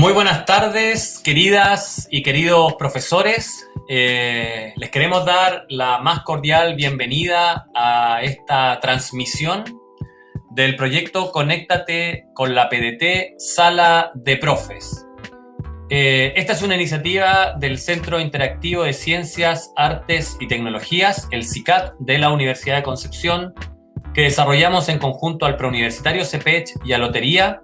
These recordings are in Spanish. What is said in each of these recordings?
Muy buenas tardes, queridas y queridos profesores. Les queremos dar la más cordial bienvenida a esta transmisión del proyecto Conéctate con la PDT Sala de Profes. Esta es una iniciativa del Centro Interactivo de Ciencias, Artes y Tecnologías, el CICAT, de la Universidad de Concepción, que desarrollamos en conjunto al Preuniversitario CEPECH y a Lotería,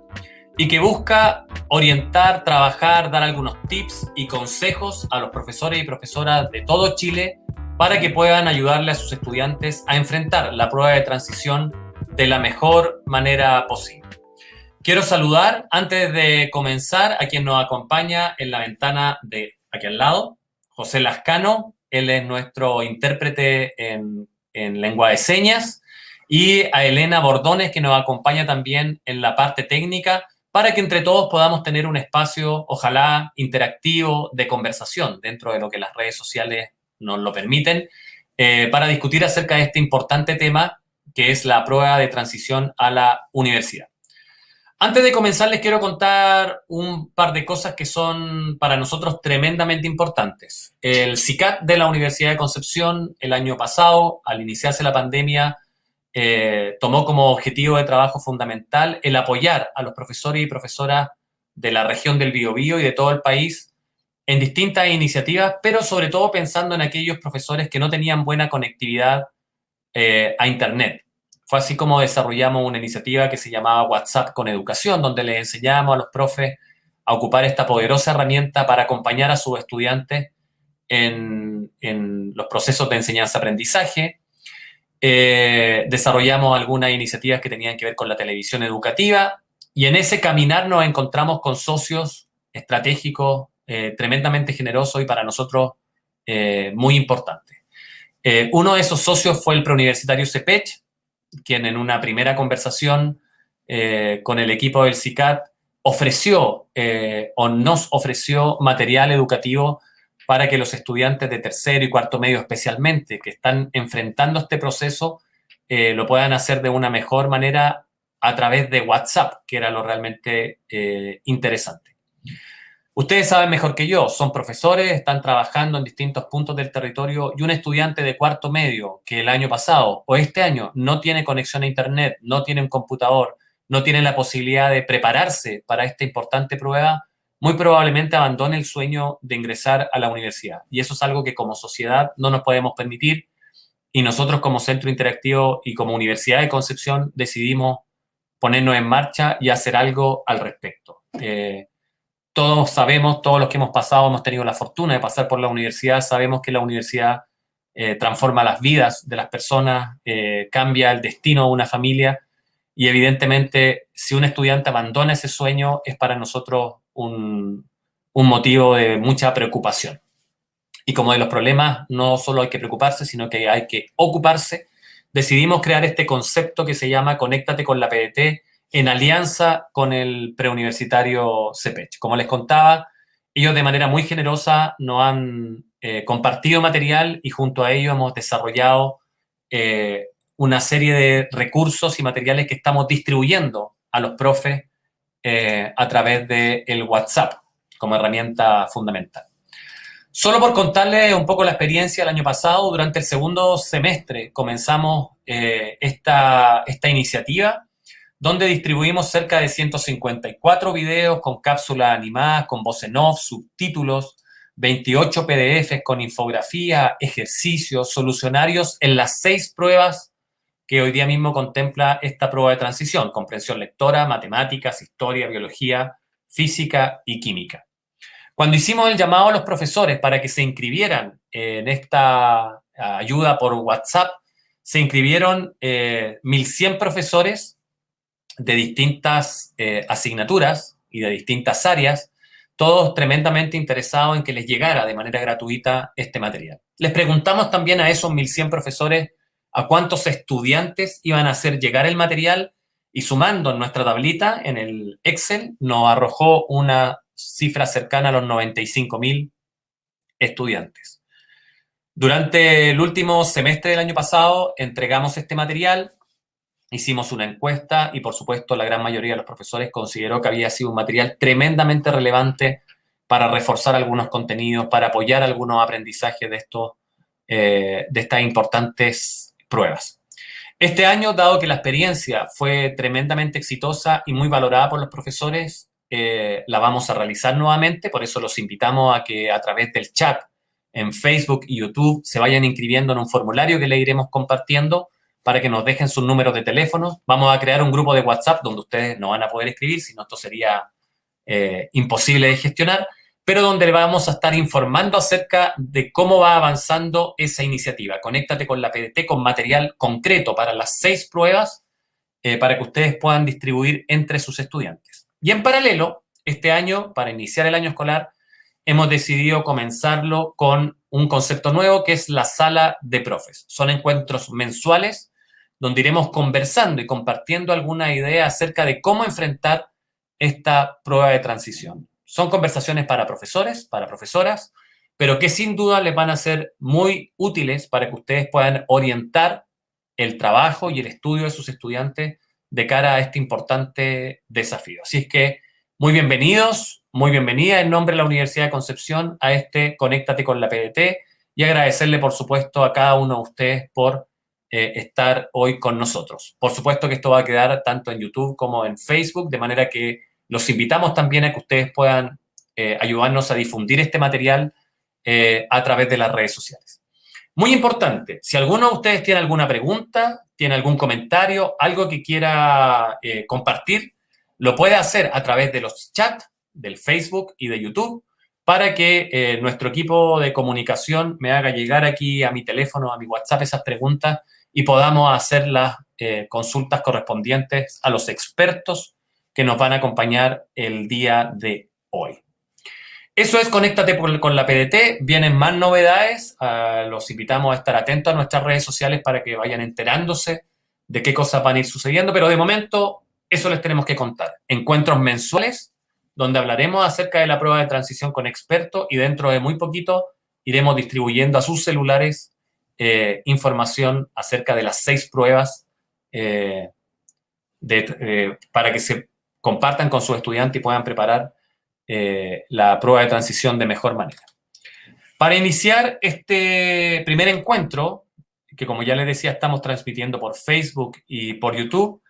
y que busca orientar, trabajar, dar algunos tips y consejos a los profesores y profesoras de todo Chile para que puedan ayudarle a sus estudiantes a enfrentar la prueba de transición de la mejor manera posible. Quiero saludar, antes de comenzar, a quien nos acompaña en la ventana de aquí al lado, José Lascano. Él es nuestro intérprete en lengua de señas, y a Elena Bordones, que nos acompaña también en la parte técnica, para que entre todos podamos tener un espacio, ojalá interactivo, de conversación dentro de lo que las redes sociales nos lo permiten, para discutir acerca de este importante tema que es la prueba de transición a la universidad. Antes de comenzar, les quiero contar un par de cosas que son para nosotros tremendamente importantes. El CICAT de la Universidad de Concepción, el año pasado, al iniciarse la pandemia, tomó como objetivo de trabajo fundamental el apoyar a los profesores y profesoras de la región del Biobío y de todo el país en distintas iniciativas, pero sobre todo pensando en aquellos profesores que no tenían buena conectividad a Internet. Fue así como desarrollamos una iniciativa que se llamaba WhatsApp con Educación, donde les enseñamos a los profes a ocupar esta poderosa herramienta para acompañar a sus estudiantes en los procesos de enseñanza-aprendizaje. Desarrollamos algunas iniciativas que tenían que ver con la televisión educativa, y en ese caminar nos encontramos con socios estratégicos tremendamente generosos y para nosotros muy importantes. Uno de esos socios fue el Preuniversitario CEPECH, quien en una primera conversación con el equipo del CICAT ofreció o nos ofreció material educativo para que los estudiantes de tercero y cuarto medio especialmente, que están enfrentando este proceso, lo puedan hacer de una mejor manera a través de WhatsApp, que era lo realmente interesante. Ustedes saben mejor que yo, son profesores, están trabajando en distintos puntos del territorio, y un estudiante de cuarto medio que el año pasado o este año no tiene conexión a Internet, no tiene un computador, no tiene la posibilidad de prepararse para esta importante prueba, muy probablemente abandone el sueño de ingresar a la universidad. Y eso es algo que como sociedad no nos podemos permitir, y nosotros como Centro Interactivo y como Universidad de Concepción decidimos ponernos en marcha y hacer algo al respecto. Todos sabemos, todos los que hemos pasado, hemos tenido la fortuna de pasar por la universidad, sabemos que la universidad transforma las vidas de las personas, cambia el destino de una familia, y evidentemente si un estudiante abandona ese sueño es para nosotros un motivo de mucha preocupación. Y como de los problemas no solo hay que preocuparse, sino que hay que ocuparse, decidimos crear este concepto que se llama Conéctate con la PDT, en alianza con el Preuniversitario CEPECH. Como les contaba, ellos de manera muy generosa nos han compartido material, y junto a ellos hemos desarrollado una serie de recursos y materiales que estamos distribuyendo a los profes a través del WhatsApp como herramienta fundamental. Solo por contarles un poco la experiencia del año pasado, durante el segundo semestre comenzamos esta iniciativa, donde distribuimos cerca de 154 videos con cápsulas animadas, con voz en off, subtítulos, 28 PDFs con infografía, ejercicios, solucionarios en las 6 pruebas que hoy día mismo contempla esta prueba de transición: comprensión lectora, matemáticas, historia, biología, física y química. Cuando hicimos el llamado a los profesores para que se inscribieran en esta ayuda por WhatsApp, se inscribieron 1.100 profesores de distintas asignaturas y de distintas áreas, todos tremendamente interesados en que les llegara de manera gratuita este material. Les preguntamos también a esos 1.100 profesores a cuántos estudiantes iban a hacer llegar el material, y sumando en nuestra tablita, en el Excel, nos arrojó una cifra cercana a los 95.000 estudiantes. Durante el último semestre del año pasado entregamos este material hicimos una encuesta y, por supuesto, la gran mayoría de los profesores consideró que había sido un material tremendamente relevante para reforzar algunos contenidos, para apoyar algunos aprendizajes de estas importantes pruebas. Este año, dado que la experiencia fue tremendamente exitosa y muy valorada por los profesores, la vamos a realizar nuevamente, por eso los invitamos a que a través del chat en Facebook y YouTube se vayan inscribiendo en un formulario que le iremos compartiendo para que nos dejen sus números de teléfono. Vamos a crear un grupo de WhatsApp donde ustedes no van a poder escribir, si no esto sería imposible de gestionar, pero donde le vamos a estar informando acerca de cómo va avanzando esa iniciativa. Conéctate con la PDT con material concreto para las 6 pruebas para que ustedes puedan distribuir entre sus estudiantes. Y en paralelo, este año, para iniciar el año escolar, hemos decidido comenzarlo con un concepto nuevo que es la sala de profes. Son encuentros mensuales donde iremos conversando y compartiendo alguna idea acerca de cómo enfrentar esta prueba de transición. Son conversaciones para profesores, para profesoras, pero que sin duda les van a ser muy útiles para que ustedes puedan orientar el trabajo y el estudio de sus estudiantes de cara a este importante desafío. Así es que muy bienvenidos, muy bienvenida en nombre de la Universidad de Concepción a este Conéctate con la PDT y agradecerle, por supuesto, a cada uno de ustedes por estar hoy con nosotros. Por supuesto que esto va a quedar tanto en YouTube como en Facebook, de manera que los invitamos también a que ustedes puedan ayudarnos a difundir este material a través de las redes sociales. Muy importante, si alguno de ustedes tiene alguna pregunta, tiene algún comentario, algo que quiera compartir, lo puede hacer a través de los chats del Facebook y de YouTube para que nuestro equipo de comunicación me haga llegar aquí a mi teléfono, a mi WhatsApp, esas preguntas y podamos hacer las consultas correspondientes a los expertos que nos van a acompañar el día de hoy. Eso es Conéctate con la PDT. Vienen más novedades. Los invitamos a estar atentos a nuestras redes sociales para que vayan enterándose de qué cosas van a ir sucediendo. Pero de momento, eso les tenemos que contar. Encuentros mensuales, donde hablaremos acerca de la prueba de transición con expertos y dentro de muy poquito iremos distribuyendo a sus celulares información acerca de las 6 pruebas para que se compartan con sus estudiantes y puedan preparar la prueba de transición de mejor manera. Para iniciar este primer encuentro, que como ya les decía estamos transmitiendo por Facebook y por YouTube,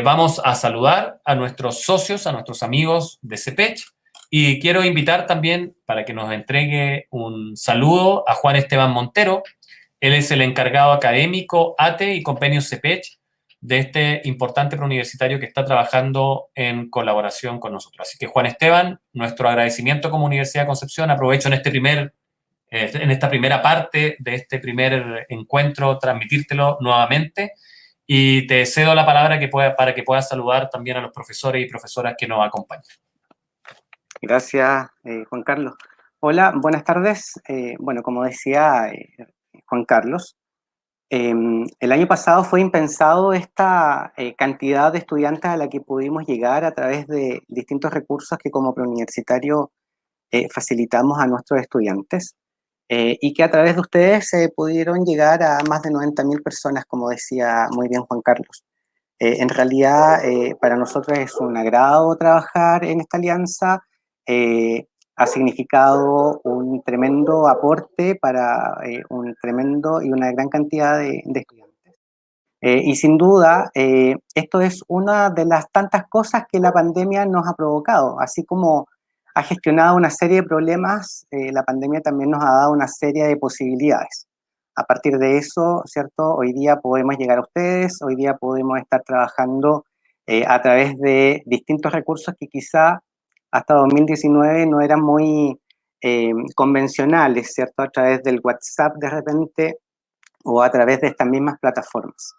vamos a saludar a nuestros socios, a nuestros amigos de CEPECH y quiero invitar también para que nos entregue un saludo a Juan Esteban Montero. Él es el encargado académico ATE y Compendio CEPECH de este importante preuniversitario que está trabajando en colaboración con nosotros. Así que Juan Esteban, nuestro agradecimiento como Universidad de Concepción. Aprovecho en esta primera parte de este primer encuentro transmitírtelo nuevamente y te cedo la palabra para que puedas saludar también a los profesores y profesoras que nos acompañan. Gracias, Juan Carlos. Hola, buenas tardes. Bueno, como decía Juan Carlos, el año pasado fue impensado esta cantidad de estudiantes a la que pudimos llegar a través de distintos recursos que como preuniversitario facilitamos a nuestros estudiantes y que a través de ustedes pudieron llegar a más de 90.000 personas, como decía muy bien Juan Carlos. En realidad, para nosotros es un agrado trabajar en esta alianza. Ha significado un tremendo aporte para un tremendo y una gran cantidad de estudiantes. Y sin duda, esto es una de las tantas cosas que la pandemia nos ha provocado. Así como ha gestionado una serie de problemas, la pandemia también nos ha dado una serie de posibilidades. A partir de eso, ¿cierto? Hoy día podemos llegar a ustedes, hoy día podemos estar trabajando a través de distintos recursos que quizá hasta 2019 no eran muy convencionales, ¿cierto? A través del WhatsApp de repente o a través de estas mismas plataformas.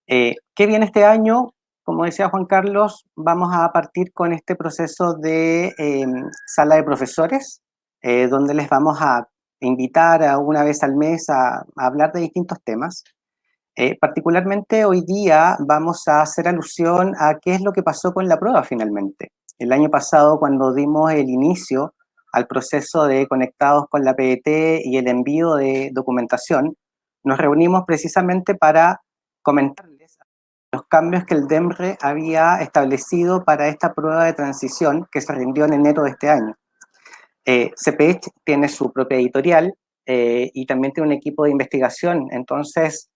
¿Qué viene este año? Como decía Juan Carlos, vamos a partir con este proceso de sala de profesores, donde les vamos a invitar a una vez al mes a hablar de distintos temas. Particularmente hoy día vamos a hacer alusión a qué es lo que pasó con la prueba finalmente. El año pasado, cuando dimos el inicio al proceso de conectados con la PDT y el envío de documentación, nos reunimos precisamente para comentarles cambios que el DEMRE había establecido para esta prueba de transición que se rindió en enero de este año. CPECH tiene su propia editorial y también tiene un equipo de investigación, entonces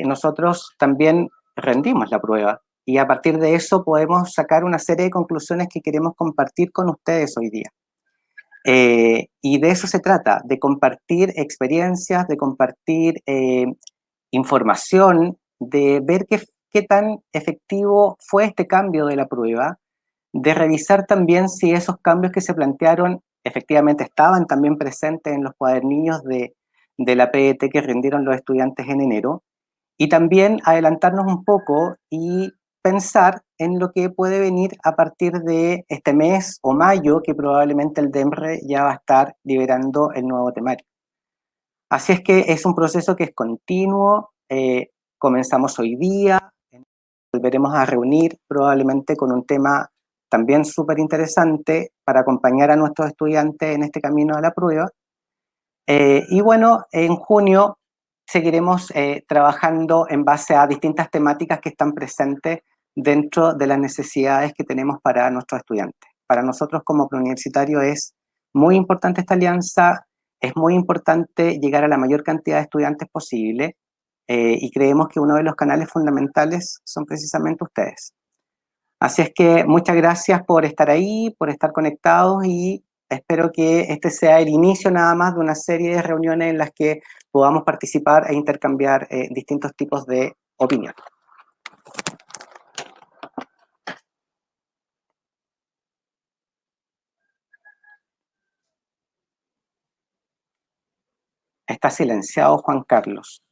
nosotros también rendimos la prueba y a partir de eso podemos sacar una serie de conclusiones que queremos compartir con ustedes hoy día. Y de eso se trata, de compartir experiencias, de compartir información, de ver qué tan efectivo fue este cambio de la prueba, de revisar también si esos cambios que se plantearon efectivamente estaban también presentes en los cuadernillos de la PET que rindieron los estudiantes en enero, y también adelantarnos un poco y pensar en lo que puede venir a partir de este mes o mayo, que probablemente el DEMRE ya va a estar liberando el nuevo temario. Así es que es un proceso que es continuo, comenzamos hoy día, volveremos a reunir probablemente con un tema también súper interesante para acompañar a nuestros estudiantes en este camino a la prueba. Y bueno, en junio seguiremos trabajando en base a distintas temáticas que están presentes dentro de las necesidades que tenemos para nuestros estudiantes. Para nosotros como preuniversitario es muy importante esta alianza, es muy importante llegar a la mayor cantidad de estudiantes posible y creemos que uno de los canales fundamentales son precisamente ustedes. Así es que muchas gracias por estar ahí, por estar conectados y espero que este sea el inicio nada más de una serie de reuniones en las que podamos participar e intercambiar distintos tipos de opinión. Está silenciado Juan Carlos.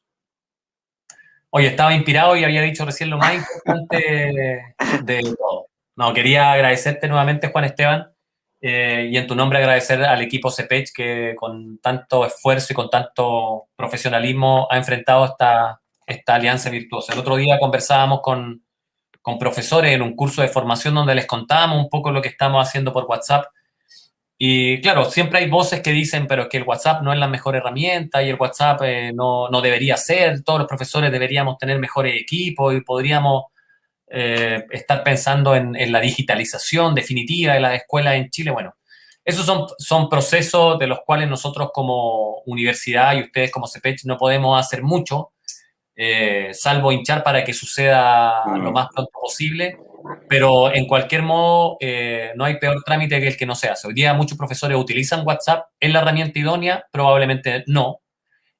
Oye, estaba inspirado y había dicho recién lo más importante de todo. No, quería agradecerte nuevamente, Juan Esteban, y en tu nombre agradecer al equipo CPECH que con tanto esfuerzo y con tanto profesionalismo ha enfrentado esta alianza virtuosa. El otro día conversábamos con profesores en un curso de formación donde les contábamos un poco lo que estamos haciendo por WhatsApp. Y claro, siempre hay voces que dicen, pero es que el WhatsApp no es la mejor herramienta y el WhatsApp no debería ser, todos los profesores deberíamos tener mejores equipos y podríamos estar pensando en la digitalización definitiva de las escuelas en Chile. Bueno, esos son procesos de los cuales nosotros como universidad y ustedes como CPECH no podemos hacer mucho, salvo hinchar para que suceda lo más pronto posible. Pero en cualquier modo, no hay peor trámite que el que no se hace. Hoy día muchos profesores utilizan WhatsApp. ¿Es la herramienta idónea? Probablemente no.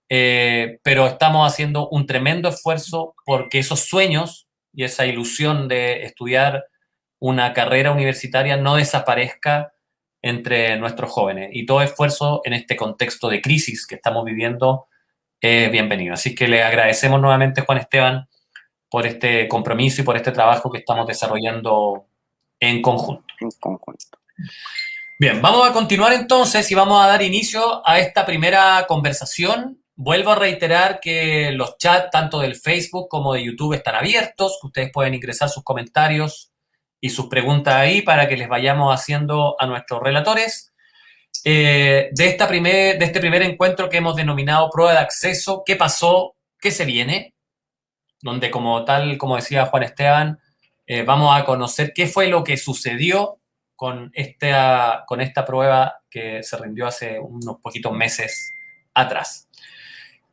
Pero estamos haciendo un tremendo esfuerzo porque esos sueños y esa ilusión de estudiar una carrera universitaria no desaparezca entre nuestros jóvenes. Y todo esfuerzo en este contexto de crisis que estamos viviendo es bienvenido. Así que le agradecemos nuevamente, Juan Esteban, por este compromiso y por este trabajo que estamos desarrollando en conjunto. Bien, vamos a continuar entonces y vamos a dar inicio a esta primera conversación. Vuelvo a reiterar que los chats tanto del Facebook como de YouTube están abiertos, que ustedes pueden ingresar sus comentarios y sus preguntas ahí para que les vayamos haciendo a nuestros relatores. De este primer encuentro que hemos denominado prueba de acceso, ¿qué pasó? ¿Qué se viene? Donde como decía Juan Esteban, vamos a conocer qué fue lo que sucedió con esta prueba que se rindió hace unos poquitos meses atrás.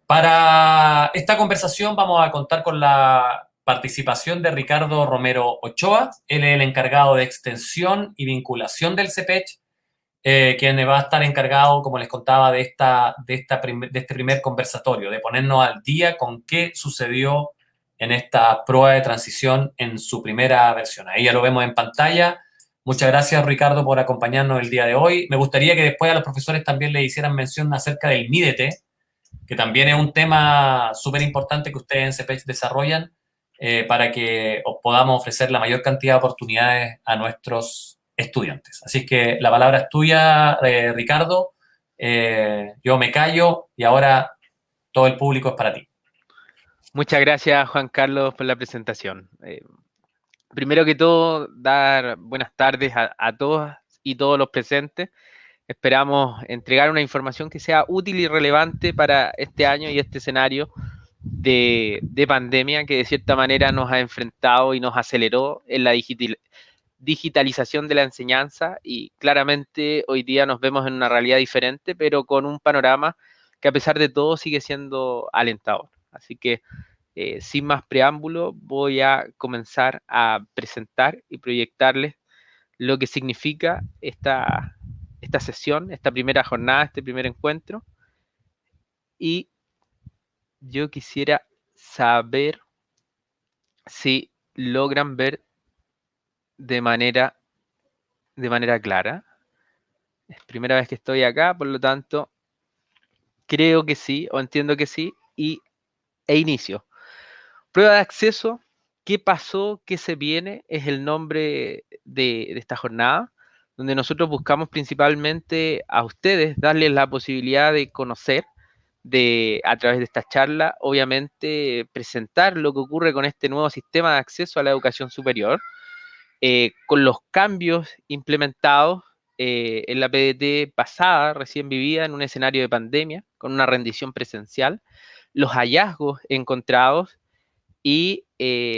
Para esta conversación vamos a contar con la participación de Ricardo Romero Ochoa. Él es el encargado de extensión y vinculación del CPECH, quien va a estar encargado, como les contaba, de este primer conversatorio, de ponernos al día con qué sucedió en esta prueba de transición en su primera versión. Ahí ya lo vemos en pantalla. Muchas gracias, Ricardo, por acompañarnos el día de hoy. Me gustaría que después a los profesores también le hicieran mención acerca del Mídete, que también es un tema súper importante que ustedes en CPECH desarrollan para que podamos ofrecer la mayor cantidad de oportunidades a nuestros estudiantes. Así que la palabra es tuya, Ricardo. Yo me callo y ahora todo el público es para ti. Muchas gracias, Juan Carlos, por la presentación. Primero que todo, dar buenas tardes a todos y todos los presentes. Esperamos entregar una información que sea útil y relevante para este año y este escenario de pandemia que de cierta manera nos ha enfrentado y nos aceleró en la digitalización de la enseñanza, y claramente hoy día nos vemos en una realidad diferente, pero con un panorama que a pesar de todo sigue siendo alentador. Así que sin más preámbulo, voy a comenzar a presentar y proyectarles lo que significa esta sesión, esta primera jornada, este primer encuentro. Y yo quisiera saber si logran ver de manera clara. Es primera vez que estoy acá, por lo tanto, creo que sí, o entiendo que sí, e inicio. Prueba de acceso, ¿qué pasó? ¿Qué se viene? Es el nombre de esta jornada, donde nosotros buscamos principalmente a ustedes darles la posibilidad de conocer, a través de esta charla, obviamente presentar lo que ocurre con este nuevo sistema de acceso a la educación superior, con los cambios implementados en la PDT pasada, recién vivida, en un escenario de pandemia, con una rendición presencial, los hallazgos encontrados y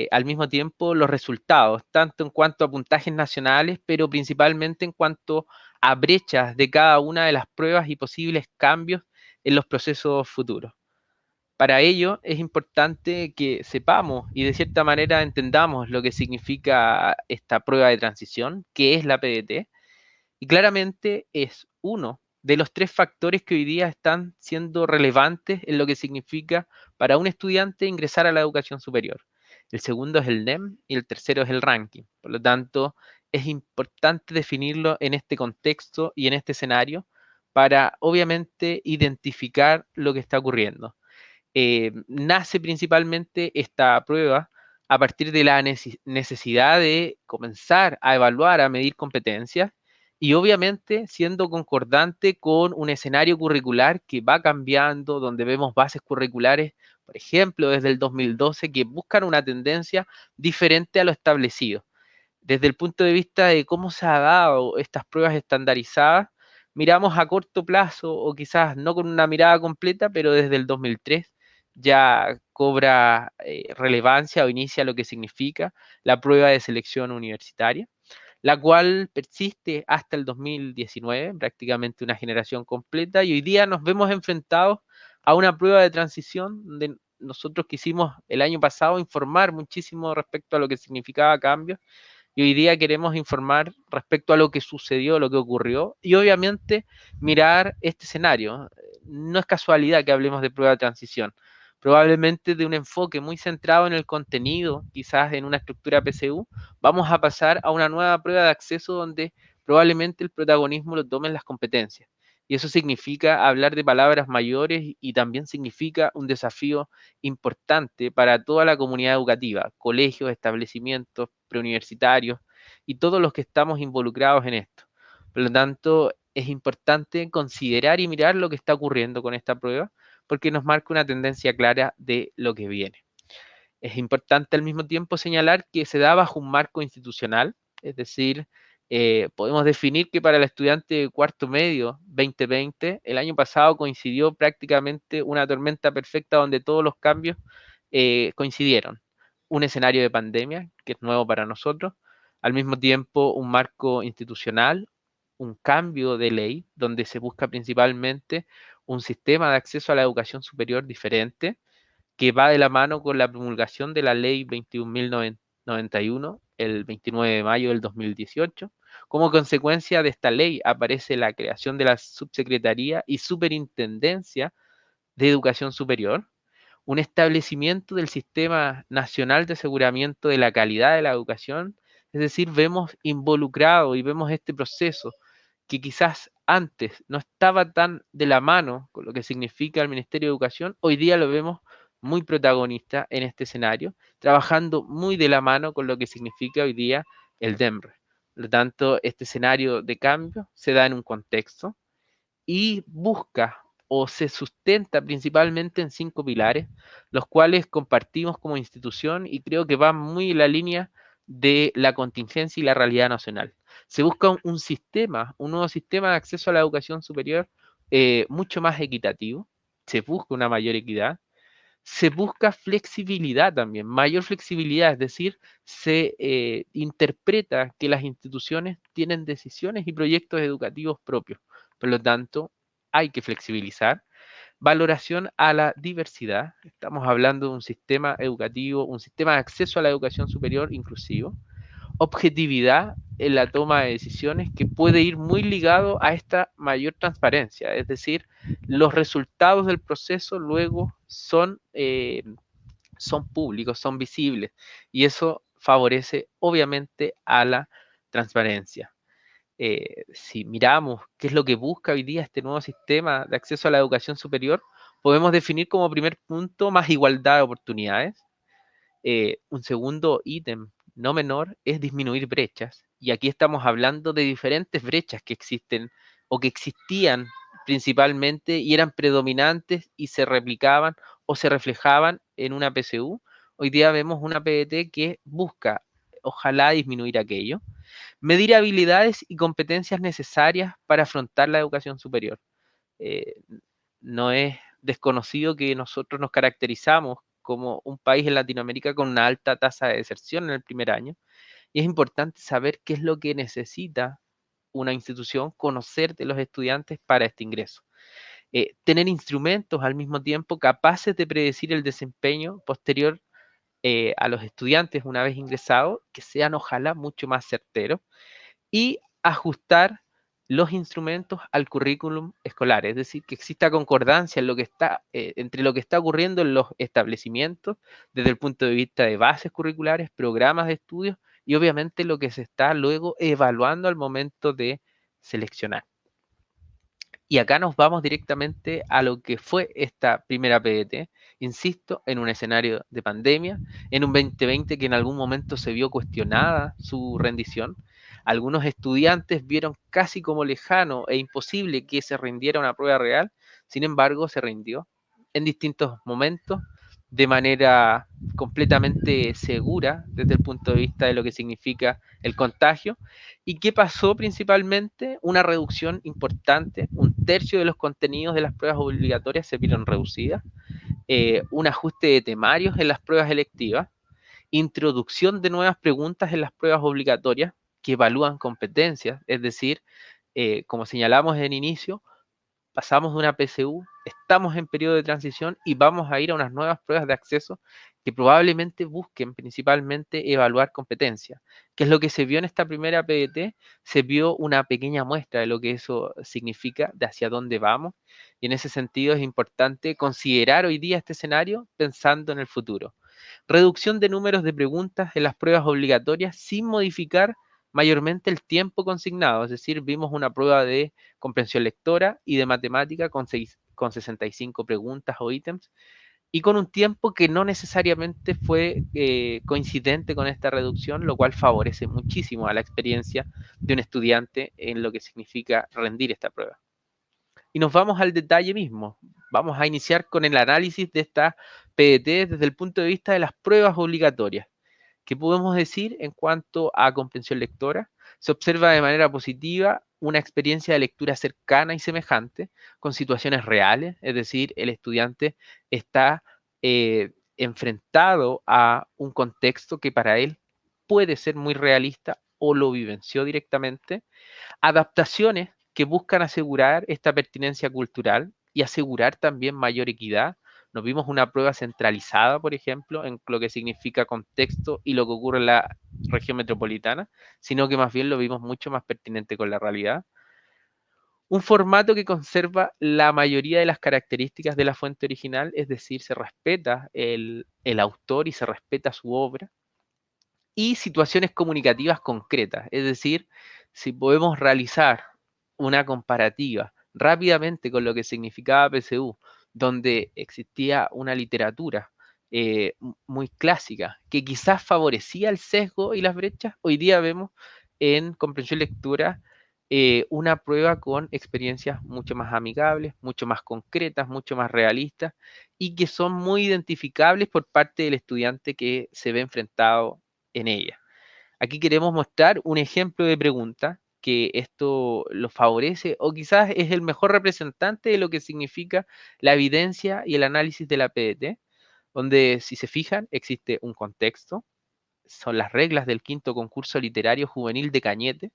al mismo tiempo los resultados, tanto en cuanto a puntajes nacionales, pero principalmente en cuanto a brechas de cada una de las pruebas y posibles cambios en los procesos futuros. Para ello es importante que sepamos y de cierta manera entendamos lo que significa esta prueba de transición, que es la PDT, y claramente es uno de los tres factores que hoy día están siendo relevantes en lo que significa para un estudiante ingresar a la educación superior. El segundo es el NEM y el tercero es el ranking. Por lo tanto, es importante definirlo en este contexto y en este escenario para, obviamente, identificar lo que está ocurriendo. Nace principalmente esta prueba a partir de la necesidad de comenzar a evaluar, a medir competencias, y obviamente siendo concordante con un escenario curricular que va cambiando, donde vemos bases curriculares, por ejemplo, desde el 2012, que buscan una tendencia diferente a lo establecido. Desde el punto de vista de cómo se ha dado estas pruebas estandarizadas, miramos a corto plazo, o quizás no con una mirada completa, pero desde el 2003 ya cobra relevancia o inicia lo que significa la prueba de selección universitaria, la cual persiste hasta el 2019, prácticamente una generación completa, y hoy día nos vemos enfrentados a una prueba de transición donde nosotros quisimos el año pasado informar muchísimo respecto a lo que significaba cambio, y hoy día queremos informar respecto a lo que sucedió, lo que ocurrió, y obviamente mirar este escenario. No es casualidad que hablemos de prueba de transición, probablemente de un enfoque muy centrado en el contenido, quizás en una estructura PSU, vamos a pasar a una nueva prueba de acceso donde probablemente el protagonismo lo tomen las competencias. Y eso significa hablar de palabras mayores, y también significa un desafío importante para toda la comunidad educativa, colegios, establecimientos, preuniversitarios y todos los que estamos involucrados en esto. Por lo tanto, es importante considerar y mirar lo que está ocurriendo con esta prueba, porque nos marca una tendencia clara de lo que viene. Es importante al mismo tiempo señalar que se da bajo un marco institucional, es decir, podemos definir que para el estudiante de cuarto medio 2020, el año pasado coincidió prácticamente una tormenta perfecta donde todos los cambios coincidieron. Un escenario de pandemia, que es nuevo para nosotros, al mismo tiempo un marco institucional, un cambio de ley, donde se busca principalmente un sistema de acceso a la educación superior diferente, que va de la mano con la promulgación de la ley 21.091 el 29 de mayo del 2018. Como consecuencia de esta ley aparece la creación de la Subsecretaría y Superintendencia de Educación Superior, un establecimiento del Sistema Nacional de Aseguramiento de la Calidad de la Educación. Es decir, vemos involucrado y vemos este proceso que quizás antes no estaba tan de la mano con lo que significa el Ministerio de Educación, hoy día lo vemos muy protagonista en este escenario, trabajando muy de la mano con lo que significa hoy día el DEMRE. Por lo tanto, este escenario de cambio se da en un contexto y busca o se sustenta principalmente en 5 pilares, los cuales compartimos como institución y creo que van muy en la línea de la contingencia y la realidad nacional. Se busca un sistema, un nuevo sistema de acceso a la educación superior mucho más equitativo, se busca una mayor equidad, se busca flexibilidad también, mayor flexibilidad, es decir, se interpreta que las instituciones tienen decisiones y proyectos educativos propios. Por lo tanto, hay que flexibilizar. Valoración a la diversidad. Estamos hablando de un sistema educativo, un sistema de acceso a la educación superior inclusivo. Objetividad en la toma de decisiones que puede ir muy ligado a esta mayor transparencia, es decir, los resultados del proceso luego son públicos, son visibles y eso favorece obviamente a la transparencia. Si miramos qué es lo que busca hoy día este nuevo sistema de acceso a la educación superior, podemos definir como primer punto más igualdad de oportunidades. Un segundo ítem no menor es disminuir brechas. Y aquí estamos hablando de diferentes brechas que existen o que existían principalmente y eran predominantes y se replicaban o se reflejaban en una PSU. Hoy día vemos una PDT que busca, ojalá, disminuir aquello. Medir habilidades y competencias necesarias para afrontar la educación superior. Eh, no es desconocido que nosotros nos caracterizamos como un país en Latinoamérica con una alta tasa de deserción en el primer año, y es importante saber qué es lo que necesita una institución, conocer de los estudiantes para este ingreso. Tener instrumentos al mismo tiempo capaces de predecir el desempeño posterior a los estudiantes una vez ingresados, que sean ojalá mucho más certeros, y ajustar los instrumentos al currículum escolar, es decir, que exista concordancia en lo que está, entre lo que está ocurriendo en los establecimientos desde el punto de vista de bases curriculares, programas de estudios y obviamente lo que se está luego evaluando al momento de seleccionar. Y acá nos vamos directamente a lo que fue esta primera PDT, insisto, en un escenario de pandemia, en un 2020 que en algún momento se vio cuestionada su rendición. Algunos estudiantes vieron casi como lejano e imposible que se rindiera una prueba real, sin embargo se rindió en distintos momentos de manera completamente segura desde el punto de vista de lo que significa el contagio. ¿Y qué pasó principalmente? Una reducción importante, un tercio de los contenidos de las pruebas obligatorias se vieron reducidas, un ajuste de temarios en las pruebas electivas, introducción de nuevas preguntas en las pruebas obligatorias que evalúan competencias, es decir, como señalamos en inicio, pasamos de una PSU, estamos en periodo de transición y vamos a ir a unas nuevas pruebas de acceso que probablemente busquen principalmente evaluar competencia. ¿Qué es lo que se vio en esta primera PDT? Se vio una pequeña muestra de lo que eso significa, de hacia dónde vamos, y en ese sentido es importante considerar hoy día este escenario pensando en el futuro. Reducción de números de preguntas en las pruebas obligatorias sin modificar mayormente el tiempo consignado, es decir, vimos una prueba de comprensión lectora y de matemática con 65 preguntas o ítems, y con un tiempo que no necesariamente fue coincidente con esta reducción, lo cual favorece muchísimo a la experiencia de un estudiante en lo que significa rendir esta prueba. Y nos vamos al detalle mismo. Vamos a iniciar con el análisis de esta PDT desde el punto de vista de las pruebas obligatorias. ¿Qué podemos decir en cuanto a comprensión lectora? Se observa de manera positiva una experiencia de lectura cercana y semejante con situaciones reales, es decir, el estudiante está enfrentado a un contexto que para él puede ser muy realista o lo vivenció directamente. Adaptaciones que buscan asegurar esta pertinencia cultural y asegurar también mayor equidad. Nos vimos una prueba centralizada, por ejemplo, en lo que significa contexto y lo que ocurre en la región metropolitana, sino que más bien lo vimos mucho más pertinente con la realidad. Un formato que conserva la mayoría de las características de la fuente original, es decir, se respeta el autor y se respeta su obra. Y situaciones comunicativas concretas, es decir, si podemos realizar una comparativa rápidamente con lo que significaba PSU, donde existía una literatura muy clásica que quizás favorecía el sesgo y las brechas, hoy día vemos en comprensión lectura una prueba con experiencias mucho más amigables, mucho más concretas, mucho más realistas y que son muy identificables por parte del estudiante que se ve enfrentado en ella. Aquí queremos mostrar un ejemplo de pregunta que esto lo favorece o quizás es el mejor representante de lo que significa la evidencia y el análisis de la PDT. donde, si se fijan, existe un contexto, son las reglas del quinto concurso literario juvenil de Cañete,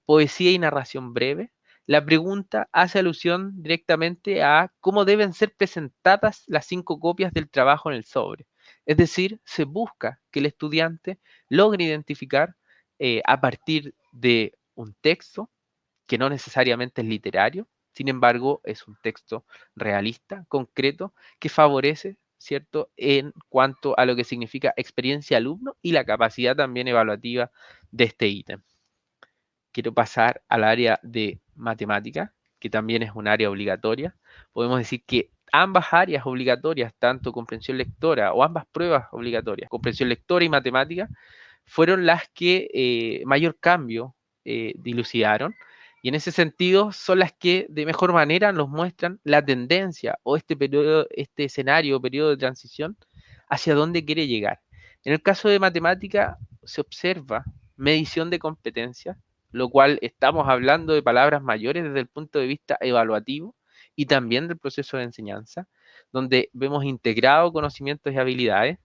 poesía y narración breve. La pregunta hace alusión directamente a cómo deben ser presentadas las 5 copias del trabajo en el sobre. Es decir, se busca que el estudiante logre identificar a partir de un texto, que no necesariamente es literario, sin embargo, es un texto realista, concreto, que favorece, ¿cierto?, en cuanto a lo que significa experiencia alumno y la capacidad también evaluativa de este ítem. Quiero pasar al área de matemática, que también es un área obligatoria. Podemos decir que ambas áreas obligatorias, tanto comprensión lectora o ambas pruebas obligatorias, comprensión lectora y matemática, fueron las que mayor cambio dilucidaron, y en ese sentido son las que de mejor manera nos muestran la tendencia o este periodo, este escenario o periodo de transición hacia dónde quiere llegar. En el caso de matemática se observa medición de competencias, lo cual estamos hablando de palabras mayores desde el punto de vista evaluativo y también del proceso de enseñanza, donde vemos integrado conocimientos y habilidades,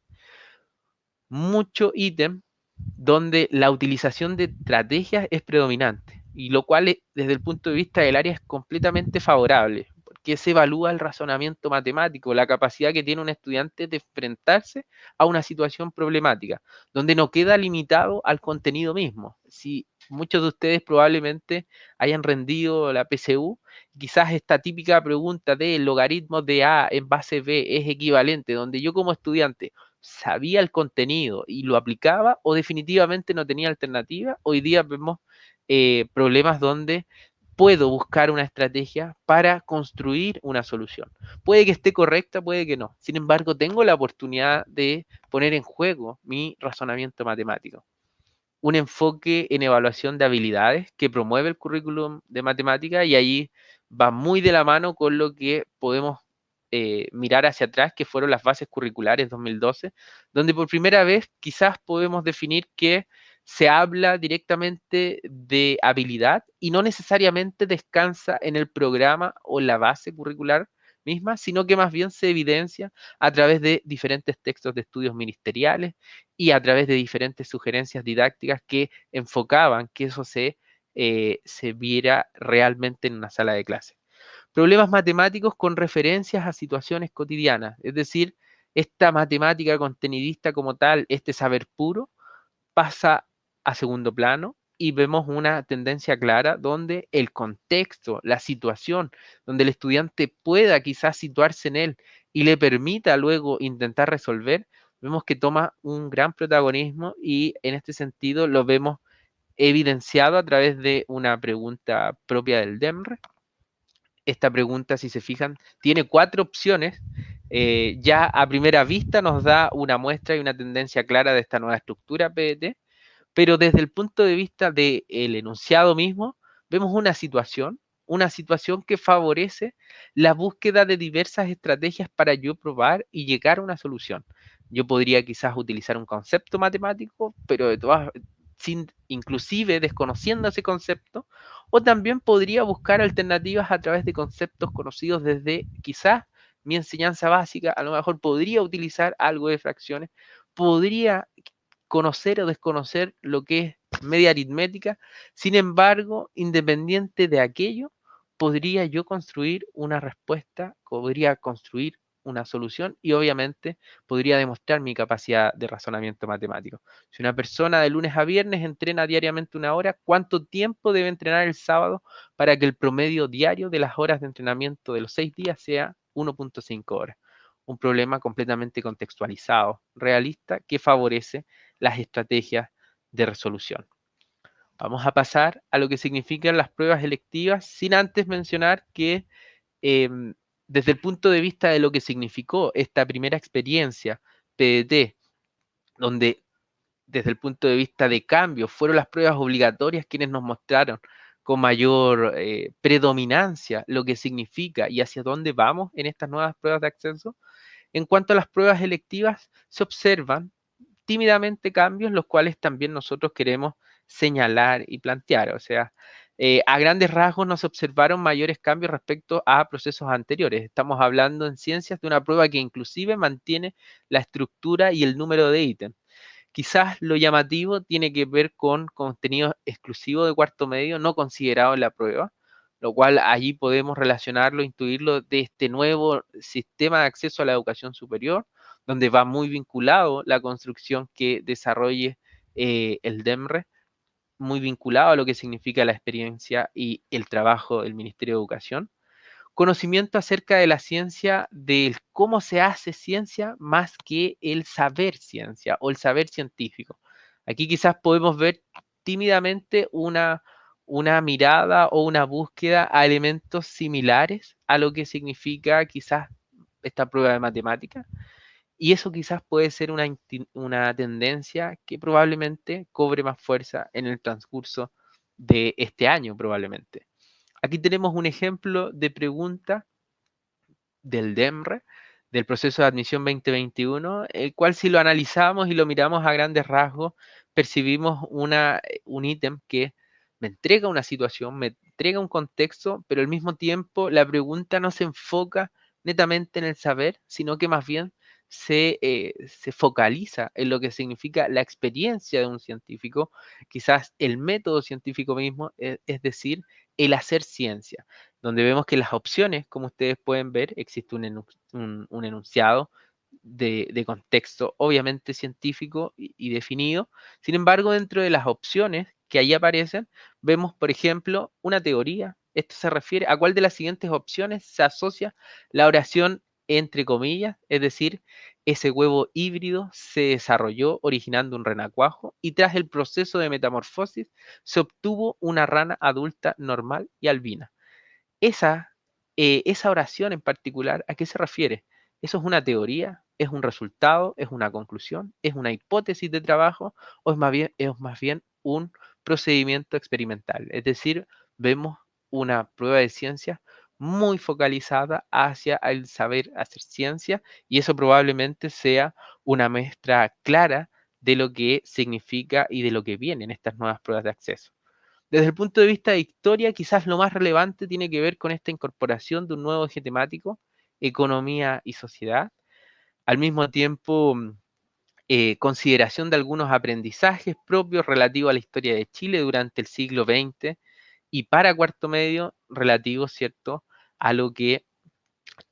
mucho ítem donde la utilización de estrategias es predominante, y lo cual desde el punto de vista del área es completamente favorable, porque se evalúa el razonamiento matemático, la capacidad que tiene un estudiante de enfrentarse a una situación problemática, donde no queda limitado al contenido mismo. Si muchos de ustedes probablemente hayan rendido la PSU, quizás esta típica pregunta de logaritmos de A en base B es equivalente, donde yo como estudiante sabía el contenido y lo aplicaba, o definitivamente no tenía alternativa. Hoy día vemos problemas donde puedo buscar una estrategia para construir una solución. Puede que esté correcta, puede que no. Sin embargo, tengo la oportunidad de poner en juego mi razonamiento matemático. Un enfoque en evaluación de habilidades que promueve el currículum de matemática, y ahí va muy de la mano con lo que podemos mirar hacia atrás, que fueron las bases curriculares 2012, donde por primera vez quizás podemos definir que se habla directamente de habilidad y no necesariamente descansa en el programa o la base curricular misma, sino que más bien se evidencia a través de diferentes textos de estudios ministeriales y a través de diferentes sugerencias didácticas que enfocaban que eso se viera realmente en una sala de clase. Problemas matemáticos con referencias a situaciones cotidianas, es decir, esta matemática contenidista como tal, este saber puro, pasa a segundo plano, y vemos una tendencia clara donde el contexto, la situación, donde el estudiante pueda quizás situarse en él y le permita luego intentar resolver, vemos que toma un gran protagonismo, y en este sentido lo vemos evidenciado a través de una pregunta propia del DEMRE. Esta pregunta, si se fijan, tiene 4 opciones. Ya a primera vista nos da una muestra y una tendencia clara de esta nueva estructura PET, pero desde el punto de vista del enunciado mismo, vemos una situación que favorece la búsqueda de diversas estrategias para yo probar y llegar a una solución. Yo podría quizás utilizar un concepto matemático, pero de todas, sin, inclusive desconociendo ese concepto, o también podría buscar alternativas a través de conceptos conocidos desde quizás mi enseñanza básica. A lo mejor podría utilizar algo de fracciones, podría conocer o desconocer lo que es media aritmética. Sin embargo, independiente de aquello, podría yo construir una respuesta, podría construir una solución, y obviamente podría demostrar mi capacidad de razonamiento matemático. Si una persona de lunes a viernes entrena diariamente 1 hora, ¿cuánto tiempo debe entrenar el sábado para que el promedio diario de las horas de entrenamiento de los 6 días sea 1.5 horas? Un problema completamente contextualizado, realista, que favorece las estrategias de resolución. Vamos a pasar a lo que significan las pruebas electivas, sin antes mencionar que desde el punto de vista de lo que significó esta primera experiencia PDT, donde desde el punto de vista de cambio fueron las pruebas obligatorias quienes nos mostraron con mayor predominancia lo que significa y hacia dónde vamos en estas nuevas pruebas de acceso. En cuanto a las pruebas electivas, se observan tímidamente cambios, los cuales también nosotros queremos señalar y plantear. O sea, A grandes rasgos no se observaron mayores cambios respecto a procesos anteriores. Estamos hablando en ciencias de una prueba que inclusive mantiene la estructura y el número de ítems. Quizás lo llamativo tiene que ver con contenido exclusivo de cuarto medio no considerado en la prueba, lo cual allí podemos relacionarlo, intuirlo de este nuevo sistema de acceso a la educación superior, donde va muy vinculado la construcción que desarrolle el DEMRE, muy vinculado a lo que significa la experiencia y el trabajo del Ministerio de Educación. Conocimiento acerca de la ciencia, del cómo se hace ciencia, más que el saber ciencia o el saber científico. Aquí quizás podemos ver tímidamente una mirada o una búsqueda a elementos similares a lo que significa quizás esta prueba de matemática. Y eso quizás puede ser una tendencia que probablemente cobre más fuerza en el transcurso de este año, probablemente. Aquí tenemos un ejemplo de pregunta del DEMRE, del proceso de admisión 2021, el cual si lo analizamos y lo miramos a grandes rasgos, percibimos un ítem que me entrega una situación, me entrega un contexto, pero al mismo tiempo la pregunta no se enfoca netamente en el saber, sino que más bien se focaliza en lo que significa la experiencia de un científico, quizás el método científico mismo, es decir, el hacer ciencia, donde vemos que las opciones, como ustedes pueden ver, existe un enunciado de contexto obviamente científico y definido. Sin embargo, dentro de las opciones que ahí aparecen, vemos, por ejemplo, una teoría. Esto se refiere a cuál de las siguientes opciones se asocia la oración entre comillas, es decir, ese huevo híbrido se desarrolló originando un renacuajo y tras el proceso de metamorfosis se obtuvo una rana adulta normal y albina. Esa oración en particular, ¿a qué se refiere? ¿Eso es una teoría? ¿Es un resultado? ¿Es una conclusión? ¿Es una hipótesis de trabajo? ¿O es más bien un procedimiento experimental? Es decir, vemos una prueba de ciencia muy focalizada hacia el saber hacer ciencia y eso probablemente sea una muestra clara de lo que significa y de lo que vienen estas nuevas pruebas de acceso. Desde el punto de vista de historia, quizás lo más relevante tiene que ver con esta incorporación de un nuevo eje temático, economía y sociedad. Al mismo tiempo, consideración de algunos aprendizajes propios relativos a la historia de Chile durante el siglo XX y para cuarto medio relativos, ¿cierto?, a lo que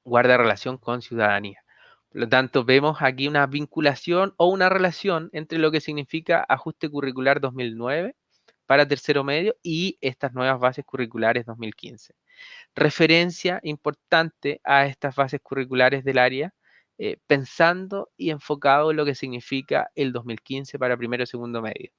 guarda relación con ciudadanía. Por lo tanto, vemos aquí una vinculación o una relación entre lo que significa ajuste curricular 2009 para tercero medio y estas nuevas bases curriculares 2015. Referencia importante a estas bases curriculares del área, pensando y enfocado en lo que significa el 2015 para primero y segundo medio.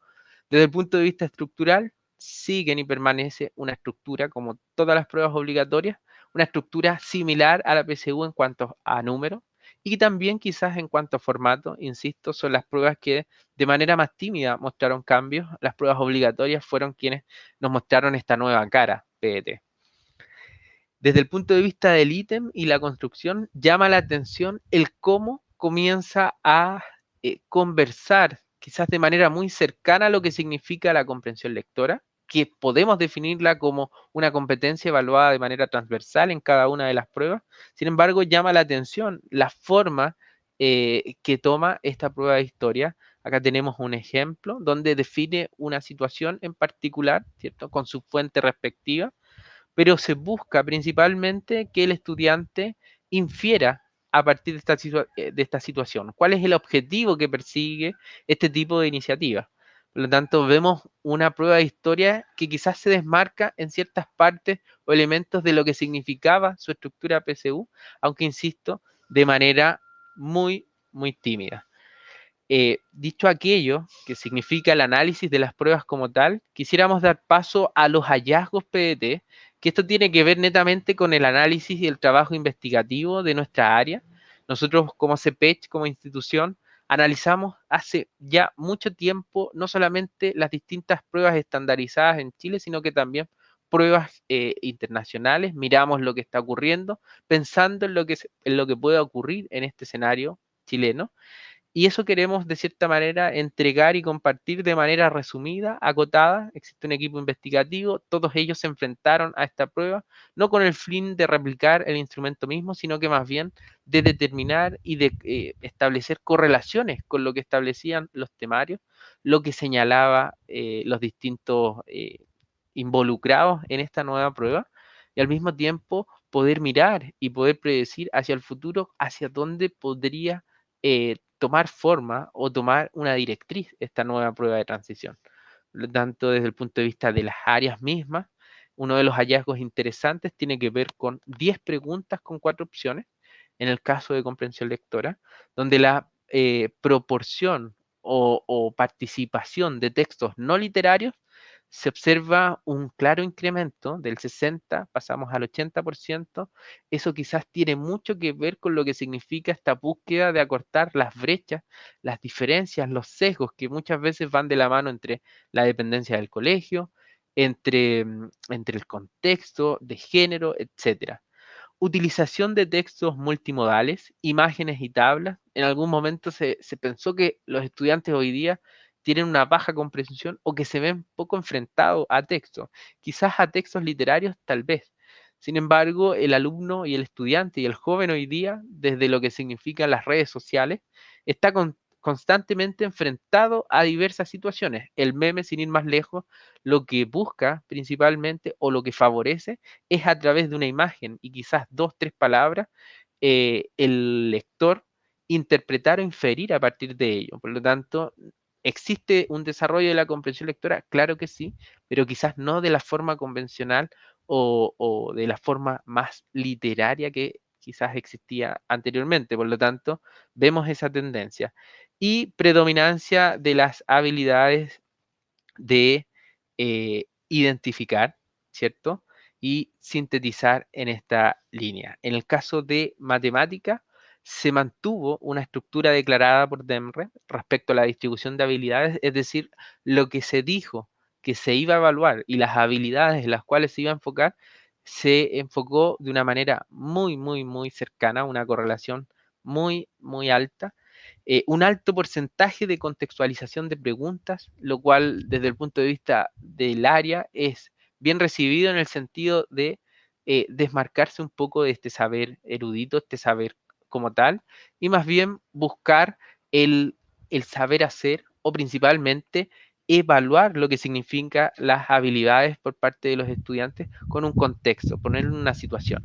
Desde el punto de vista estructural, siguen y permanece una estructura, como todas las pruebas obligatorias, una estructura similar a la PSU en cuanto a número y también quizás en cuanto a formato, insisto, son las pruebas que de manera más tímida mostraron cambios, las pruebas obligatorias fueron quienes nos mostraron esta nueva cara, PET. Desde el punto de vista del ítem y la construcción, llama la atención el cómo comienza a conversar, quizás de manera muy cercana a lo que significa la comprensión lectora, que podemos definirla como una competencia evaluada de manera transversal en cada una de las pruebas. Sin embargo, llama la atención la forma que toma esta prueba de historia. Acá tenemos un ejemplo donde define una situación en particular, ¿cierto?, con su fuente respectiva, pero se busca principalmente que el estudiante infiera a partir de esta situación. ¿Cuál es el objetivo que persigue este tipo de iniciativa? Por lo tanto, vemos una prueba de historia que quizás se desmarca en ciertas partes o elementos de lo que significaba su estructura PSU, aunque insisto, de manera muy, muy tímida. Dicho aquello, que significa el análisis de las pruebas como tal, quisiéramos dar paso a los hallazgos PDT, que esto tiene que ver netamente con el análisis y el trabajo investigativo de nuestra área. Nosotros como CPECH, como institución, analizamos hace ya mucho tiempo no solamente las distintas pruebas estandarizadas en Chile, sino que también pruebas internacionales, miramos lo que está ocurriendo, pensando en lo que puede ocurrir en este escenario chileno, Y eso queremos, de cierta manera, entregar y compartir de manera resumida, acotada. Existe un equipo investigativo, todos ellos se enfrentaron a esta prueba, no con el fin de replicar el instrumento mismo, sino que más bien de determinar y de establecer correlaciones con lo que establecían los temarios, lo que señalaba los distintos involucrados en esta nueva prueba, y al mismo tiempo poder mirar y poder predecir hacia el futuro, hacia dónde podría tomar forma o tomar una directriz esta nueva prueba de transición. Por lo tanto, desde el punto de vista de las áreas mismas, uno de los hallazgos interesantes tiene que ver con 10 preguntas con 4 opciones, en el caso de comprensión lectora, donde la proporción o participación de textos no literarios se observa un claro incremento del 60, pasamos al 80%. Eso quizás tiene mucho que ver con lo que significa esta búsqueda de acortar las brechas, las diferencias, los sesgos que muchas veces van de la mano entre la dependencia del colegio, entre el contexto de género, etcétera. Utilización de textos multimodales, imágenes y tablas. En algún momento se pensó que los estudiantes hoy día tienen una baja comprensión o que se ven poco enfrentados a textos, quizás a textos literarios tal vez. Sin embargo, el alumno y el estudiante y el joven hoy día, desde lo que significan las redes sociales, está constantemente enfrentado a diversas situaciones. El meme, sin ir más lejos, lo que busca principalmente o lo que favorece es a través de una imagen y quizás 2, 3 palabras, el lector interpretar o inferir a partir de ello. Por lo tanto, ¿existe un desarrollo de la comprensión lectora? Claro que sí, pero quizás no de la forma convencional o de la forma más literaria que quizás existía anteriormente. Por lo tanto, vemos esa tendencia. Y predominancia de las habilidades de identificar, ¿cierto? Y sintetizar en esta línea. En el caso de matemática, se mantuvo una estructura declarada por Demre respecto a la distribución de habilidades, es decir, lo que se dijo que se iba a evaluar y las habilidades en las cuales se iba a enfocar, se enfocó de una manera muy, muy, muy cercana, una correlación muy, muy alta, un alto porcentaje de contextualización de preguntas, lo cual desde el punto de vista del área es bien recibido en el sentido de desmarcarse un poco de este saber erudito, este saber como tal, y más bien buscar el, el saber hacer o principalmente evaluar lo que significa las habilidades por parte de los estudiantes con un contexto, ponerlo en una situación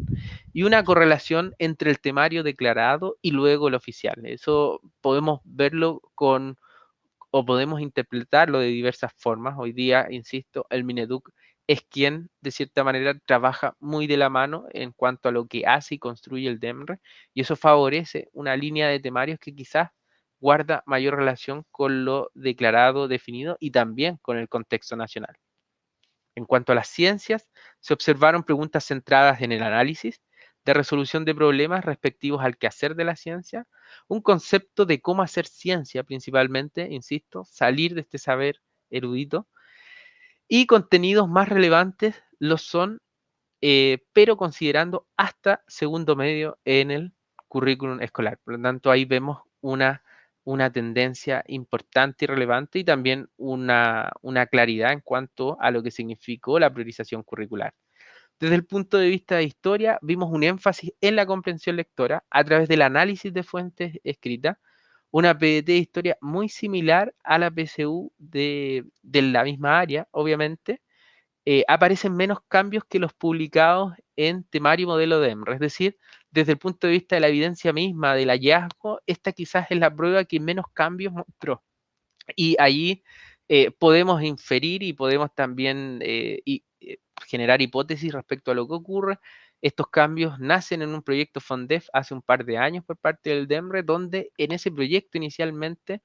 y una correlación entre el temario declarado y luego el oficial. Eso podemos verlo con o podemos interpretarlo de diversas formas. Hoy día, insisto, el Mineduc es quien de cierta manera trabaja muy de la mano en cuanto a lo que hace y construye el DEMRE, y eso favorece una línea de temarios que quizás guarda mayor relación con lo declarado, definido y también con el contexto nacional. En cuanto a las ciencias, se observaron preguntas centradas en el análisis de resolución de problemas respectivos al quehacer de la ciencia, un concepto de cómo hacer ciencia principalmente, insisto, salir de este saber erudito, y contenidos más relevantes lo son, pero considerando hasta segundo medio en el currículum escolar. Por lo tanto, ahí vemos una tendencia importante y relevante y también una claridad en cuanto a lo que significó la priorización curricular. Desde el punto de vista de historia, vimos un énfasis en la comprensión lectora a través del análisis de fuentes escritas, una PDT de historia muy similar a la PSU de la misma área, obviamente. Aparecen menos cambios que los publicados en temario y modelo de EMR. Es decir, desde el punto de vista de la evidencia misma, del hallazgo, esta quizás es la prueba que menos cambios mostró. Y allí podemos inferir y podemos también generar hipótesis respecto a lo que ocurre. Estos cambios nacen en un proyecto FONDEF hace un par de años por parte del DEMRE, donde en ese proyecto inicialmente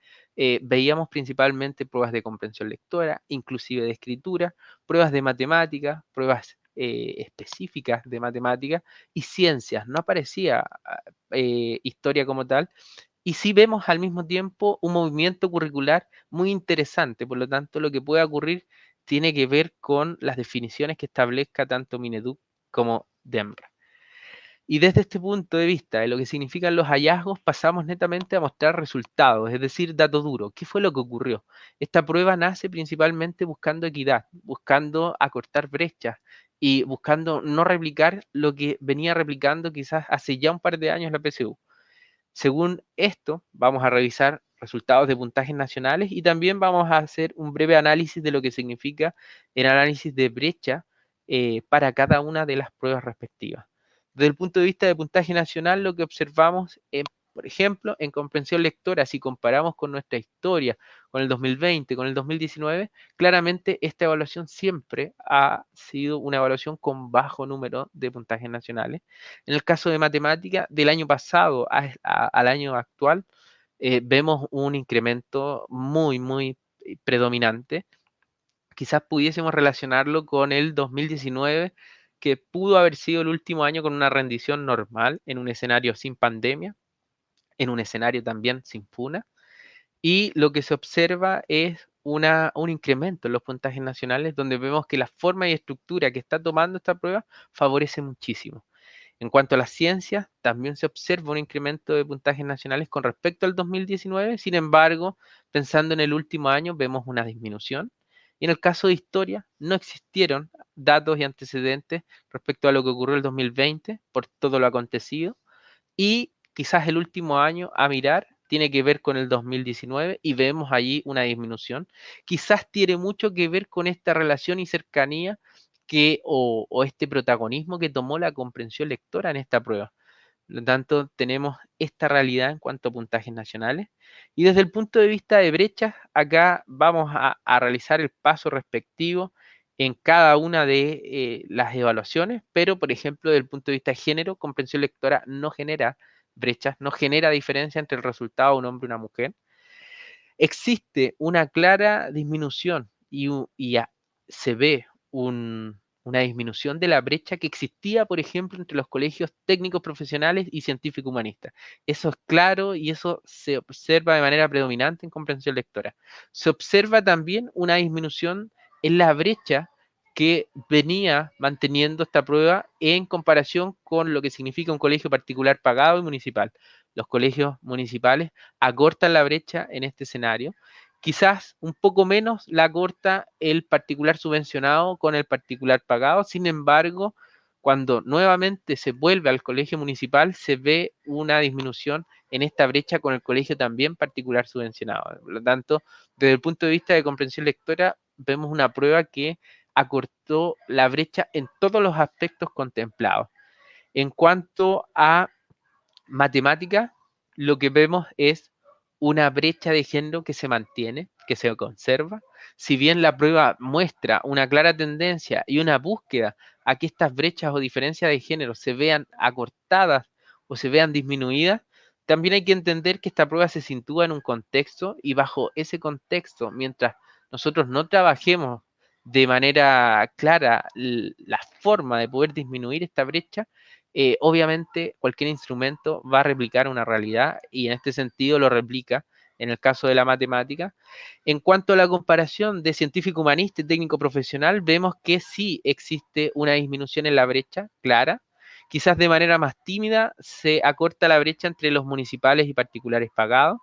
veíamos principalmente pruebas de comprensión lectora, inclusive de escritura, pruebas de matemática, pruebas específicas de matemática y ciencias. No aparecía historia como tal, y sí vemos al mismo tiempo un movimiento curricular muy interesante. Por lo tanto, lo que puede ocurrir tiene que ver con las definiciones que establezca tanto Mineduc como DEMRA. Y desde este punto de vista de lo que significan los hallazgos, pasamos netamente a mostrar resultados, es decir, dato duro. ¿Qué fue lo que ocurrió? Esta prueba nace principalmente buscando equidad, buscando acortar brechas y buscando no replicar lo que venía replicando quizás hace ya un par de años la PSU. Según esto, vamos a revisar resultados de puntajes nacionales y también vamos a hacer un breve análisis de lo que significa el análisis de brecha para cada una de las pruebas respectivas. Desde el punto de vista de puntaje nacional, lo que observamos, por ejemplo, en comprensión lectora, si comparamos con nuestra historia, con el 2020, con el 2019, claramente esta evaluación siempre ha sido una evaluación con bajo número de puntajes nacionales. En el caso de matemática, del año pasado al año actual, vemos un incremento muy predominante. Quizás pudiésemos relacionarlo con el 2019, que pudo haber sido el último año con una rendición normal, en un escenario sin pandemia, en un escenario también sin FUNA, y lo que se observa es un incremento en los puntajes nacionales, donde vemos que la forma y estructura que está tomando esta prueba favorece muchísimo. En cuanto a las ciencias, también se observa un incremento de puntajes nacionales con respecto al 2019, sin embargo, pensando en el último año, vemos una disminución. Y en el caso de historia, no existieron datos y antecedentes respecto a lo que ocurrió el 2020 por todo lo acontecido. Y quizás el último año a mirar tiene que ver con el 2019 y vemos allí una disminución. Quizás tiene mucho que ver con esta relación y cercanía o este protagonismo que tomó la comprensión lectora en esta prueba. Por lo tanto, tenemos esta realidad en cuanto a puntajes nacionales. Y desde el punto de vista de brechas, acá vamos a realizar el paso respectivo en cada una de las evaluaciones, pero por ejemplo, desde el punto de vista de género, comprensión lectora no genera brechas, no genera diferencia entre el resultado de un hombre y una mujer. Existe una clara disminución se ve una disminución de la brecha que existía, por ejemplo, entre los colegios técnicos profesionales y científico-humanistas. Eso es claro y eso se observa de manera predominante en comprensión lectora. Se observa también una disminución en la brecha que venía manteniendo esta prueba en comparación con lo que significa un colegio particular pagado y municipal. Los colegios municipales acortan la brecha en este escenario. Quizás un poco menos la acorta el particular subvencionado con el particular pagado. Sin embargo, cuando nuevamente se vuelve al colegio municipal, se ve una disminución en esta brecha con el colegio también particular subvencionado. Por lo tanto, desde el punto de vista de comprensión lectora, vemos una prueba que acortó la brecha en todos los aspectos contemplados. En cuanto a matemática, lo que vemos es una brecha de género que se mantiene, que se conserva. Si bien la prueba muestra una clara tendencia y una búsqueda a que estas brechas o diferencias de género se vean acortadas o se vean disminuidas, también hay que entender que esta prueba se sitúa en un contexto y bajo ese contexto, mientras nosotros no trabajemos de manera clara la forma de poder disminuir esta brecha, obviamente cualquier instrumento va a replicar una realidad y en este sentido lo replica en el caso de la matemática. En cuanto a la comparación de científico humanista y técnico profesional, vemos que sí existe una disminución en la brecha clara. Quizás de manera más tímida se acorta la brecha entre los municipales y particulares pagados.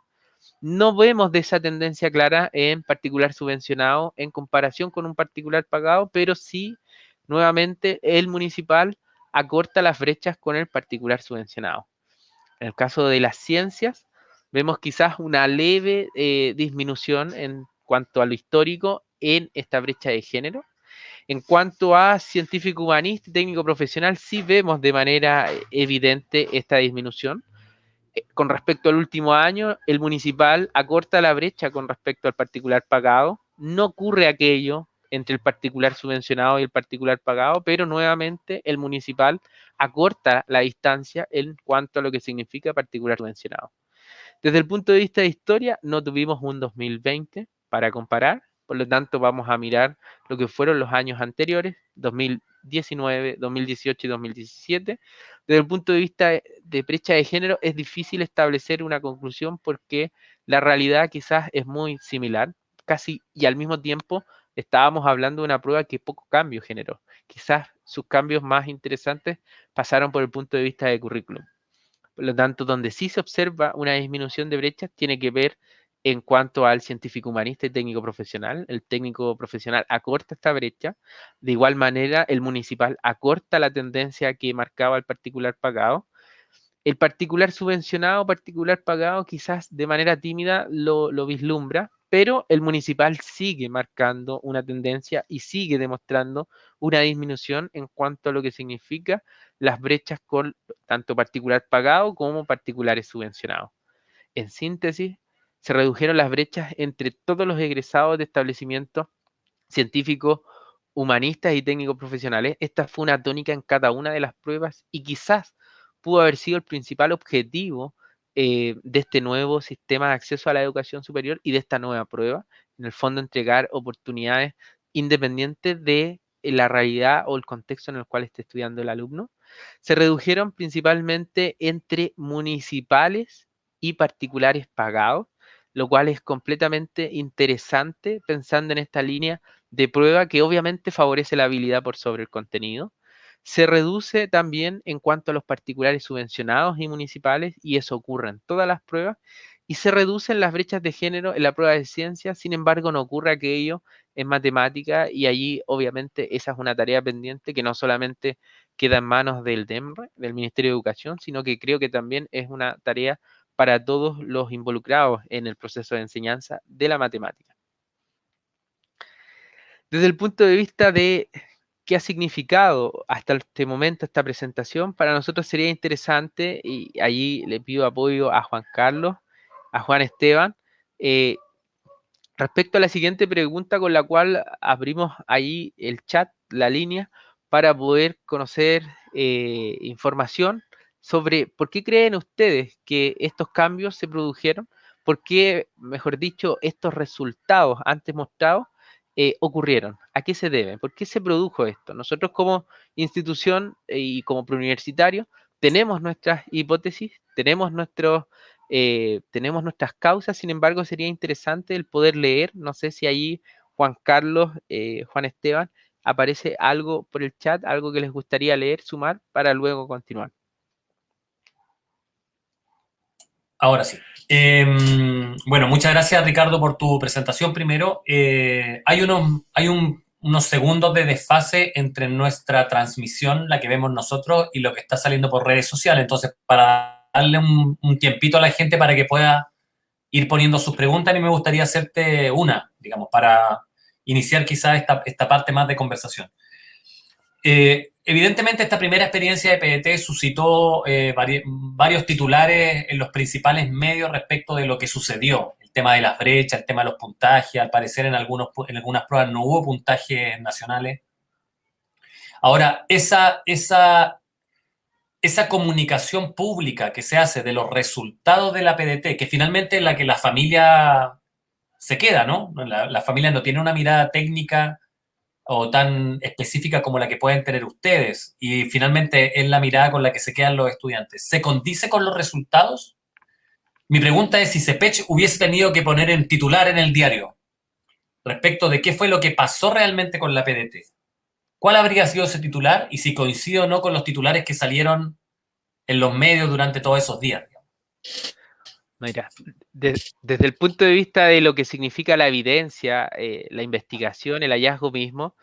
No vemos de esa tendencia clara en particular subvencionado en comparación con un particular pagado, pero sí, nuevamente, el municipal acorta las brechas con el particular subvencionado. En el caso de las ciencias, vemos quizás una leve disminución en cuanto a lo histórico en esta brecha de género. En cuanto a científico humanista y técnico profesional, sí vemos de manera evidente esta disminución. Con respecto al último año, el municipal acorta la brecha con respecto al particular pagado. No ocurre aquello entre el particular subvencionado y el particular pagado, pero nuevamente el municipal acorta la distancia en cuanto a lo que significa particular subvencionado. Desde el punto de vista de historia, no tuvimos un 2020 para comparar, por lo tanto vamos a mirar lo que fueron los años anteriores, 2019, 2018 y 2017. Desde el punto de vista de brecha de género, es difícil establecer una conclusión porque la realidad quizás es muy similar, casi y al mismo tiempo estábamos hablando de una prueba que poco cambio generó. Quizás sus cambios más interesantes pasaron por el punto de vista de currículum. Por lo tanto, donde sí se observa una disminución de brechas tiene que ver en cuanto al científico humanista y técnico profesional. El técnico profesional acorta esta brecha. De igual manera, el municipal acorta la tendencia que marcaba el particular pagado. El particular subvencionado, particular pagado, quizás de manera tímida lo vislumbra, pero el municipal sigue marcando una tendencia y sigue demostrando una disminución en cuanto a lo que significa las brechas con tanto particular pagado como particulares subvencionados. En síntesis, se redujeron las brechas entre todos los egresados de establecimientos científicos, humanistas y técnicos profesionales. Esta fue una tónica en cada una de las pruebas y quizás pudo haber sido el principal objetivo de este nuevo sistema de acceso a la educación superior y de esta nueva prueba. En el fondo, entregar oportunidades independientes de la realidad o el contexto en el cual esté estudiando el alumno. Se redujeron principalmente entre municipales y particulares pagados, lo cual es completamente interesante pensando en esta línea de prueba que obviamente favorece la habilidad por sobre el contenido. Se reduce también en cuanto a los particulares subvencionados y municipales, y eso ocurre en todas las pruebas, y se reducen las brechas de género en la prueba de ciencia. Sin embargo, no ocurre aquello en matemática, y allí obviamente esa es una tarea pendiente que no solamente queda en manos del DEMRE, del Ministerio de Educación, sino que creo que también es una tarea para todos los involucrados en el proceso de enseñanza de la matemática. Desde el punto de vista de qué ha significado hasta este momento esta presentación, para nosotros sería interesante, y allí le pido apoyo a Juan Carlos, a Juan Esteban, eh, respecto a la siguiente pregunta con la cual abrimos ahí el chat, la línea, para poder conocer información sobre por qué creen ustedes que estos cambios se produjeron, por qué, mejor dicho, estos resultados antes mostrados ocurrieron, a qué se deben, por qué se produjo esto. Nosotros como institución y como preuniversitarios tenemos nuestras hipótesis, tenemos nuestras causas. Sin embargo, sería interesante el poder leer. No sé si ahí Juan Carlos, Juan Esteban, aparece algo por el chat, algo que les gustaría leer, sumar, para luego continuar. Ahora sí. Bueno, muchas gracias, Ricardo, por tu presentación primero. Hay unos segundos de desfase entre nuestra transmisión, la que vemos nosotros, y lo que está saliendo por redes sociales. Entonces, para darle un tiempito a la gente para que pueda ir poniendo sus preguntas, a mí me gustaría hacerte una, digamos, para iniciar quizás esta parte más de conversación. Evidentemente, esta primera experiencia de PDT suscitó varios titulares en los principales medios respecto de lo que sucedió. El tema de las brechas, el tema de los puntajes. Al parecer, en algunas pruebas no hubo puntajes nacionales. Ahora, esa comunicación pública que se hace de los resultados de la PDT, que finalmente es la que la familia se queda, ¿no? La familia no tiene una mirada técnica o tan específica como la que pueden tener ustedes, y finalmente es la mirada con la que se quedan los estudiantes. ¿Se condice con los resultados? Mi pregunta es si CEPECH hubiese tenido que poner en titular en el diario respecto de qué fue lo que pasó realmente con la PDT. ¿Cuál habría sido ese titular y si coincide o no con los titulares que salieron en los medios durante todos esos días? Mira, desde el punto de vista de lo que significa la evidencia, la investigación, el hallazgo mismo,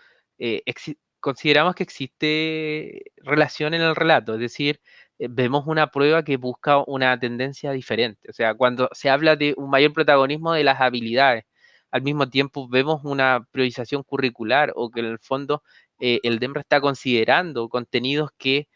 consideramos que existe relación en el relato, es decir, vemos una prueba que busca una tendencia diferente. O sea, cuando se habla de un mayor protagonismo de las habilidades, al mismo tiempo vemos una priorización curricular, o que en el fondo el DEMRE está considerando contenidos que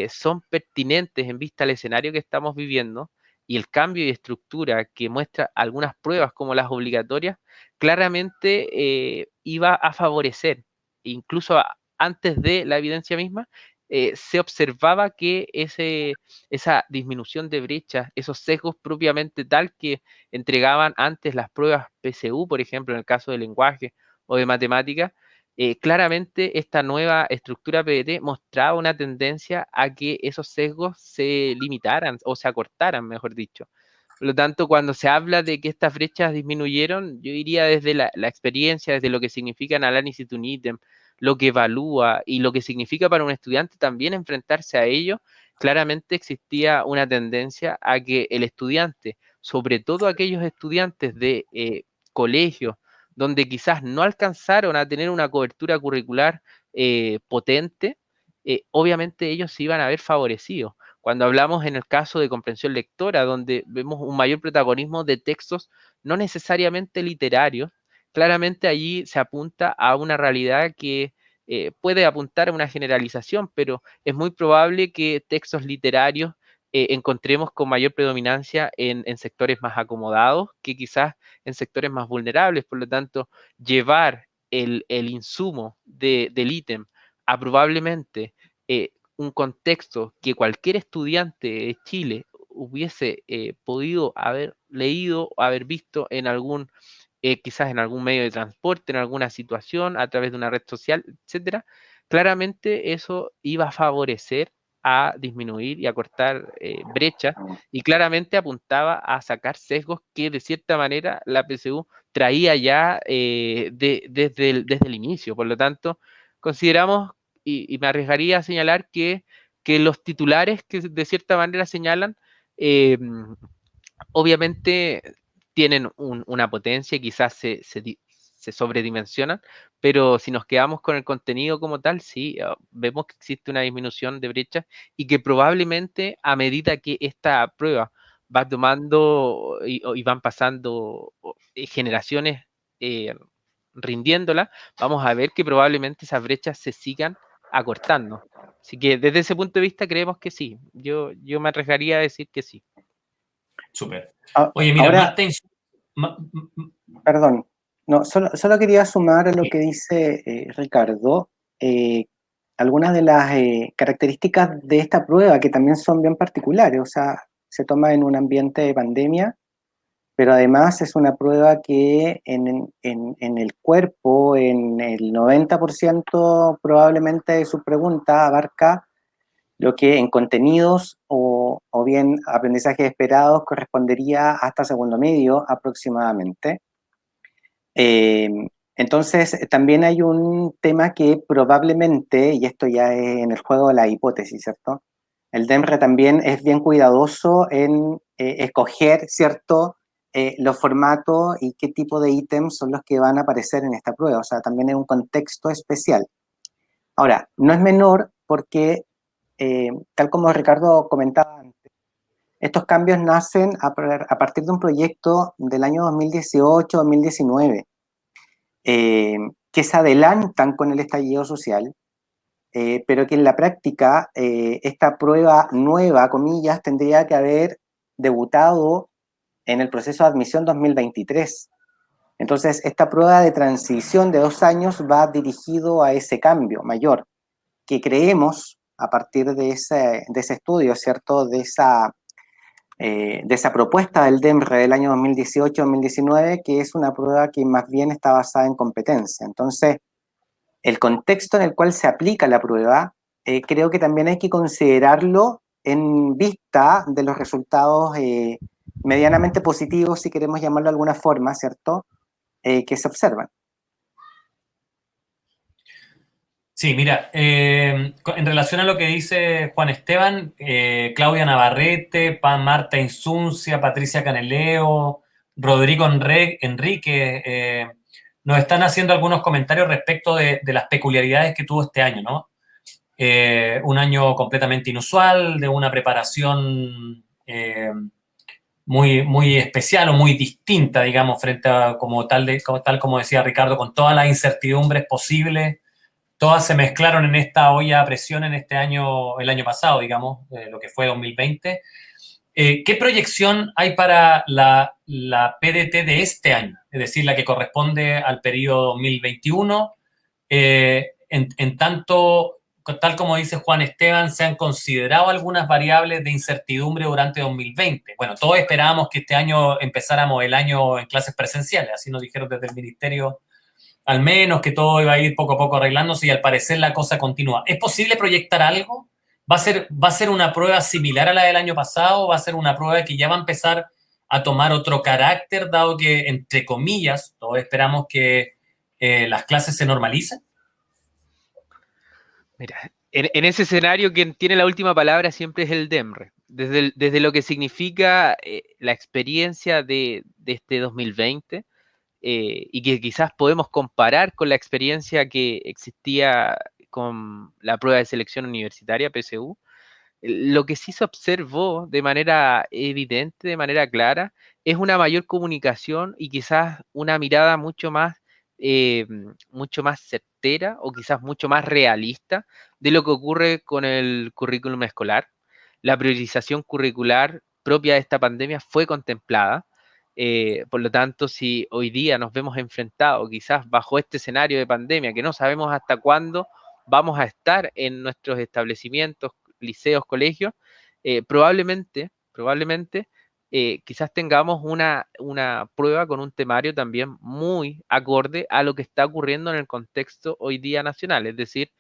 son pertinentes en vista al escenario que estamos viviendo, y el cambio de estructura que muestra algunas pruebas como las obligatorias, claramente iba a favorecer, incluso antes de la evidencia misma, se observaba que esa disminución de brechas, esos sesgos propiamente tal que entregaban antes las pruebas PSU, por ejemplo, en el caso de lenguaje o de matemática, claramente esta nueva estructura PDT mostraba una tendencia a que esos sesgos se limitaran o se acortaran, mejor dicho. Por lo tanto, cuando se habla de que estas brechas disminuyeron, yo diría desde la experiencia, desde lo que significa el análisis de un ítem, lo que evalúa y lo que significa para un estudiante también enfrentarse a ello, claramente existía una tendencia a que el estudiante, sobre todo aquellos estudiantes de colegios, donde quizás no alcanzaron a tener una cobertura curricular potente, obviamente ellos se iban a ver favorecidos. Cuando hablamos en el caso de comprensión lectora, donde vemos un mayor protagonismo de textos no necesariamente literarios, claramente allí se apunta a una realidad que puede apuntar a una generalización, pero es muy probable que textos literarios encontremos con mayor predominancia en sectores más acomodados que quizás en sectores más vulnerables. Por lo tanto, llevar el insumo del ítem a probablemente un contexto que cualquier estudiante de Chile hubiese podido haber leído o haber visto en algún, quizás en algún medio de transporte, en alguna situación, a través de una red social, etcétera, claramente eso iba a favorecer a disminuir y a cortar brechas y claramente apuntaba a sacar sesgos que de cierta manera la PSU traía ya desde el inicio. Por lo tanto, consideramos y me arriesgaría a señalar que los titulares que de cierta manera señalan, eh, obviamente tienen una potencia, quizás se sobredimensionan, pero si nos quedamos con el contenido como tal, sí, vemos que existe una disminución de brechas y que probablemente a medida que esta prueba va tomando y van pasando generaciones eh, rindiéndola, vamos a ver que probablemente esas brechas se sigan acortando. Así que desde ese punto de vista creemos que sí. Yo me arriesgaría a decir que sí. Súper. Oye, mira, Ahora, perdón, no, solo quería sumar a lo que dice Ricardo, algunas de las características de esta prueba que también son bien particulares, o sea, se toma en un ambiente de pandemia, pero además es una prueba que en el cuerpo, en el 90% probablemente de su pregunta abarca lo que en contenidos o bien aprendizajes esperados correspondería hasta segundo medio aproximadamente. Eh, entonces, también hay un tema que probablemente, y esto ya es en el juego de la hipótesis, ¿cierto? El DEMRE también es bien cuidadoso en escoger, ¿cierto?, los formatos y qué tipo de ítems son los que van a aparecer en esta prueba. O sea, también es un contexto especial. Ahora, no es menor porque, tal como Ricardo comentaba antes, estos cambios nacen a partir de un proyecto del año 2018-2019, que se adelantan con el estallido social, pero que en la práctica esta prueba nueva, comillas, tendría que haber debutado en el proceso de admisión 2023. Entonces, esta prueba de transición de 2 años va dirigido a ese cambio mayor, que creemos, a partir de ese estudio, ¿cierto?, de esa propuesta del DEMRE del año 2018-2019, que es una prueba que más bien está basada en competencia. Entonces, el contexto en el cual se aplica la prueba, creo que también hay que considerarlo en vista de los resultados medianamente positivos, si queremos llamarlo de alguna forma, ¿cierto?, que se observan. Sí, mira, en relación a lo que dice Juan Esteban, Claudia Navarrete, Marta Insuncia, Patricia Caneleo, Rodrigo Enrique, nos están haciendo algunos comentarios respecto de las peculiaridades que tuvo este año, ¿no? Un año completamente inusual, de una preparación muy, muy especial o muy distinta, digamos, frente a tal como decía Ricardo, con todas las incertidumbres posibles. Todas se mezclaron en esta olla a presión en este año, el año pasado, digamos, lo que fue 2020. ¿Qué proyección hay para la PDT de este año? Es decir, la que corresponde al periodo 2021. En tanto, tal como dice Juan Esteban, ¿se han considerado algunas variables de incertidumbre durante 2020? Bueno, todos esperábamos que este año empezáramos el año en clases presenciales, así nos dijeron desde el Ministerio, al menos que todo iba a ir poco a poco arreglándose y al parecer la cosa continúa. ¿Es posible proyectar algo? ¿Va a ser una prueba similar a la del año pasado? ¿Va a ser una prueba que ya va a empezar a tomar otro carácter, dado que, entre comillas, todos esperamos que las clases se normalicen? Mira, en ese escenario quien tiene la última palabra siempre es el DEMRE. Desde lo que significa la experiencia de este 2020, y que quizás podemos comparar con la experiencia que existía con la prueba de selección universitaria, PSU, lo que sí se observó de manera evidente, de manera clara, es una mayor comunicación y quizás una mirada mucho más certera o quizás mucho más realista de lo que ocurre con el currículum escolar. La priorización curricular propia de esta pandemia fue contemplada. Por lo tanto, si hoy día nos vemos enfrentados quizás bajo este escenario de pandemia, que no sabemos hasta cuándo vamos a estar en nuestros establecimientos, liceos, colegios, probablemente quizás tengamos una prueba con un temario también muy acorde a lo que está ocurriendo en el contexto hoy día nacional. Es decir,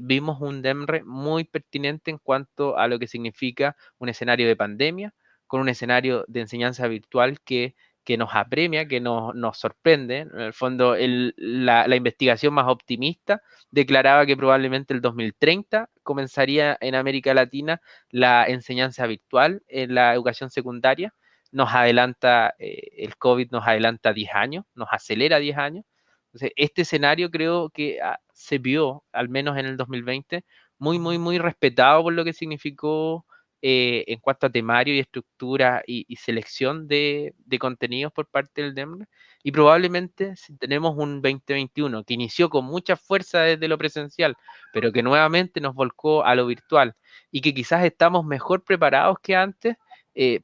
vimos un DEMRE muy pertinente en cuanto a lo que significa un escenario de pandemia, con un escenario de enseñanza virtual que nos apremia, que nos sorprende. En el fondo, la investigación más optimista declaraba que probablemente el 2030 comenzaría en América Latina la enseñanza virtual en la educación secundaria. Nos adelanta, el COVID nos adelanta 10 años, nos acelera 10 años. Entonces, este escenario creo que se vio, al menos en el 2020, muy respetado por lo que significó en cuanto a temario y estructura y selección de contenidos por parte del DEMRE. Y probablemente si tenemos un 2021 que inició con mucha fuerza desde lo presencial, pero que nuevamente nos volcó a lo virtual y que quizás estamos mejor preparados que antes,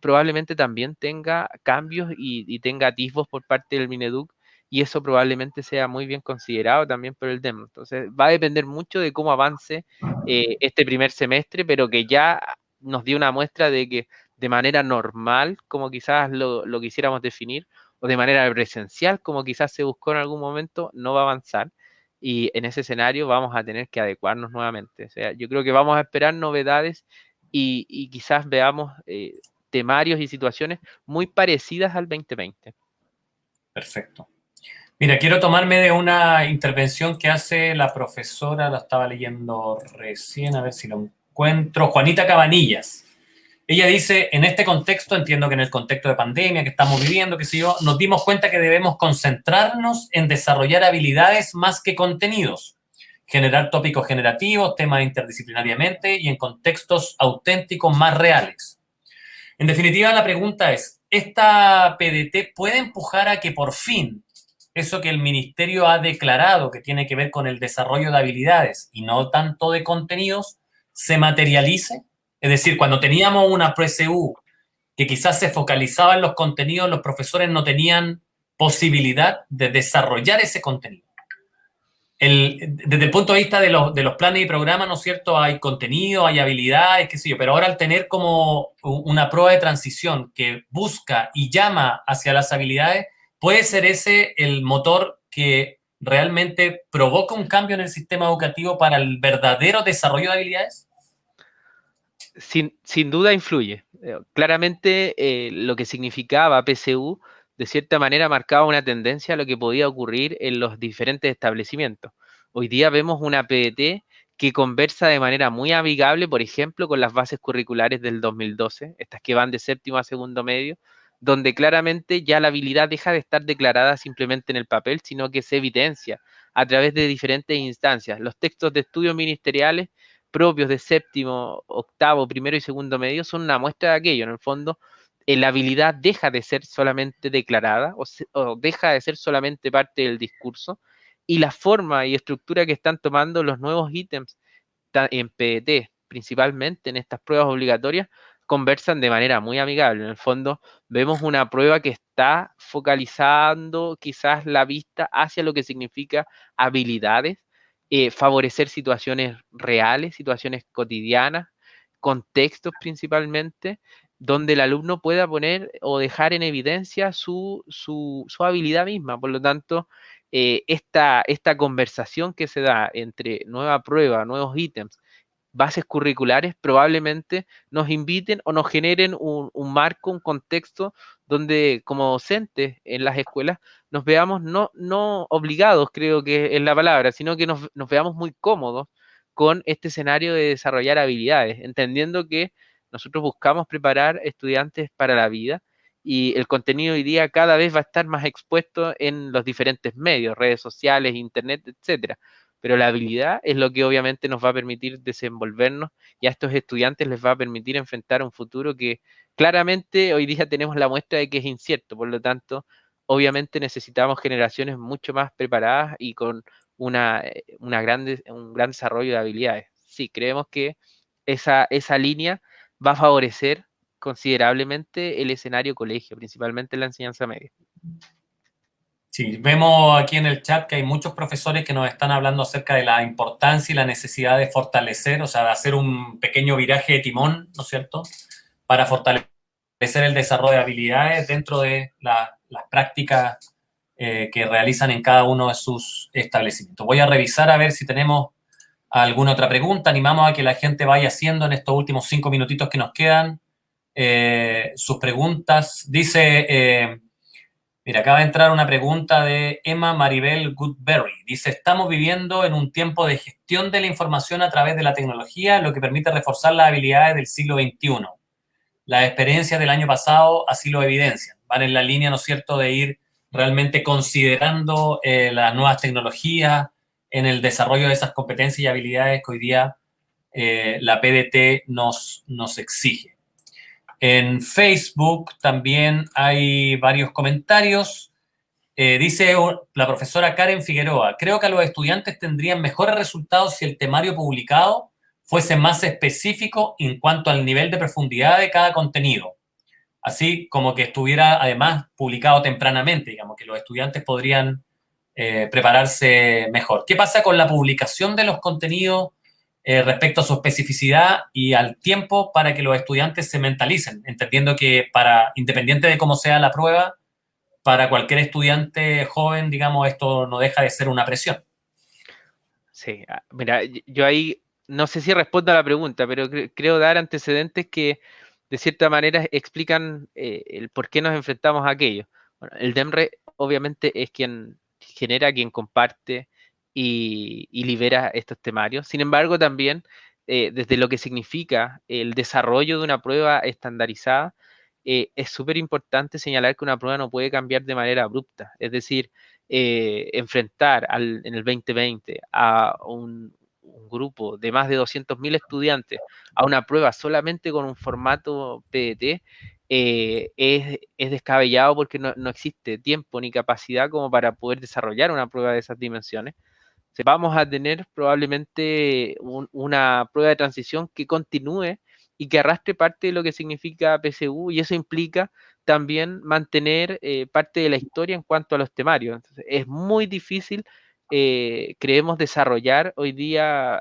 probablemente también tenga cambios y tenga atisbos por parte del Mineduc, y eso probablemente sea muy bien considerado también por el DEM. Entonces va a depender mucho de cómo avance este primer semestre, pero que ya nos dio una muestra de que de manera normal, como quizás lo quisiéramos definir, o de manera presencial, como quizás se buscó en algún momento, no va a avanzar. Y en ese escenario vamos a tener que adecuarnos nuevamente. O sea, yo creo que vamos a esperar novedades y quizás veamos temarios y situaciones muy parecidas al 2020. Perfecto. Mira, quiero tomarme de una intervención que hace la profesora, la estaba leyendo recién, a ver si lo encuentro, Juanita Cabanillas. Ella dice, en este contexto, entiendo que en el contexto de pandemia que estamos viviendo, qué sé yo, nos dimos cuenta que debemos concentrarnos en desarrollar habilidades más que contenidos, generar tópicos generativos, temas interdisciplinariamente y en contextos auténticos más reales. En definitiva, la pregunta es, ¿esta PDT puede empujar a que por fin eso que el ministerio ha declarado que tiene que ver con el desarrollo de habilidades y no tanto de contenidos, se materialice? Es decir, cuando teníamos una PSU que quizás se focalizaba en los contenidos, los profesores no tenían posibilidad de desarrollar ese contenido. Desde el punto de vista de los planes y programas, ¿no es cierto? Hay contenido, hay habilidades, qué sé yo, pero ahora al tener como una prueba de transición que busca y llama hacia las habilidades, ¿puede ser ese el motor que realmente provoca un cambio en el sistema educativo para el verdadero desarrollo de habilidades? Sin duda influye. Claramente lo que significaba PSU de cierta manera marcaba una tendencia a lo que podía ocurrir en los diferentes establecimientos. Hoy día vemos una PDT que conversa de manera muy amigable, por ejemplo, con las bases curriculares del 2012, estas que van de séptimo a segundo medio, donde claramente ya la habilidad deja de estar declarada simplemente en el papel, sino que se evidencia a través de diferentes instancias. Los textos de estudios ministeriales propios de séptimo, octavo, primero y segundo medio son una muestra de aquello. En el fondo, la habilidad deja de ser solamente declarada o deja de ser solamente parte del discurso, y la forma y estructura que están tomando los nuevos ítems en PDT, principalmente en estas pruebas obligatorias, conversan de manera muy amigable. En el fondo, vemos una prueba que está focalizando quizás la vista hacia lo que significa habilidades, favorecer situaciones reales, situaciones cotidianas, contextos principalmente, donde el alumno pueda poner o dejar en evidencia su habilidad misma. Por lo tanto, esta conversación que se da entre nueva prueba, nuevos ítems, bases curriculares probablemente nos inviten o nos generen un marco, un contexto donde como docentes en las escuelas nos veamos no obligados, creo que es la palabra, sino que nos veamos muy cómodos con este escenario de desarrollar habilidades, entendiendo que nosotros buscamos preparar estudiantes para la vida y el contenido hoy día cada vez va a estar más expuesto en los diferentes medios, redes sociales, internet, etcétera. Pero la habilidad es lo que obviamente nos va a permitir desenvolvernos y a estos estudiantes les va a permitir enfrentar un futuro que claramente hoy día tenemos la muestra de que es incierto. Por lo tanto, obviamente necesitamos generaciones mucho más preparadas y con un gran desarrollo de habilidades. Sí, creemos que esa línea va a favorecer considerablemente el escenario colegio, principalmente en la enseñanza media. Sí, vemos aquí en el chat que hay muchos profesores que nos están hablando acerca de la importancia y la necesidad de fortalecer, o sea, de hacer un pequeño viraje de timón, ¿no es cierto?, para fortalecer el desarrollo de habilidades dentro de las prácticas que realizan en cada uno de sus establecimientos. Voy a revisar a ver si tenemos alguna otra pregunta. Animamos a que la gente vaya haciendo en estos últimos 5 minutitos que nos quedan sus preguntas. Dice... Mira, acaba de entrar una pregunta de Emma Maribel Goodberry. Dice, estamos viviendo en un tiempo de gestión de la información a través de la tecnología, lo que permite reforzar las habilidades del siglo XXI. Las experiencias del año pasado así lo evidencian. Van en la línea, ¿no es cierto?, de ir realmente considerando las nuevas tecnologías en el desarrollo de esas competencias y habilidades que hoy día la PDT nos exige. En Facebook también hay varios comentarios. Dice la profesora Karen Figueroa, creo que los estudiantes tendrían mejores resultados si el temario publicado fuese más específico en cuanto al nivel de profundidad de cada contenido. Así como que estuviera además publicado tempranamente, digamos que los estudiantes podrían prepararse mejor. ¿Qué pasa con la publicación de los contenidos respecto a su especificidad y al tiempo para que los estudiantes se mentalicen, entendiendo que independiente de cómo sea la prueba, para cualquier estudiante joven, digamos, esto no deja de ser una presión? Sí, mira, yo ahí no sé si respondo a la pregunta, pero creo dar antecedentes que de cierta manera explican el por qué nos enfrentamos a aquello. Bueno, el DEMRE obviamente es quien genera, quien comparte y libera estos temarios. Sin embargo, también desde lo que significa el desarrollo de una prueba estandarizada, es súper importante señalar que una prueba no puede cambiar de manera abrupta. Es decir, enfrentar en el 2020 a un grupo de más de 200.000 estudiantes a una prueba solamente con un formato PDT, es descabellado porque no existe tiempo ni capacidad como para poder desarrollar una prueba de esas dimensiones. Vamos a tener probablemente una prueba de transición que continúe y que arrastre parte de lo que significa PSU, y eso implica también mantener parte de la historia en cuanto a los temarios. Entonces, es muy difícil, creemos, desarrollar hoy día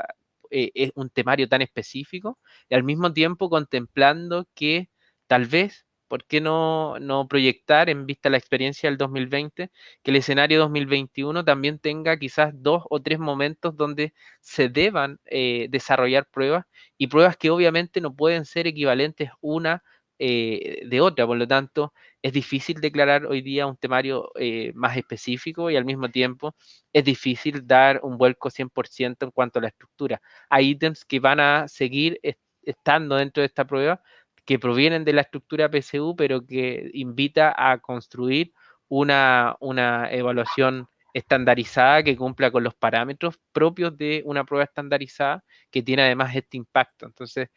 un temario tan específico y al mismo tiempo contemplando que tal vez, ¿por qué no proyectar en vista la experiencia del 2020, que el escenario 2021 también tenga quizás 2 o 3 momentos donde se deban desarrollar pruebas, y pruebas que obviamente no pueden ser equivalentes una de otra? Por lo tanto, es difícil declarar hoy día un temario más específico y al mismo tiempo es difícil dar un vuelco 100% en cuanto a la estructura. Hay ítems que van a seguir estando dentro de esta prueba, que provienen de la estructura PSU, pero que invita a construir una evaluación estandarizada que cumpla con los parámetros propios de una prueba estandarizada, que tiene además este impacto. Entonces,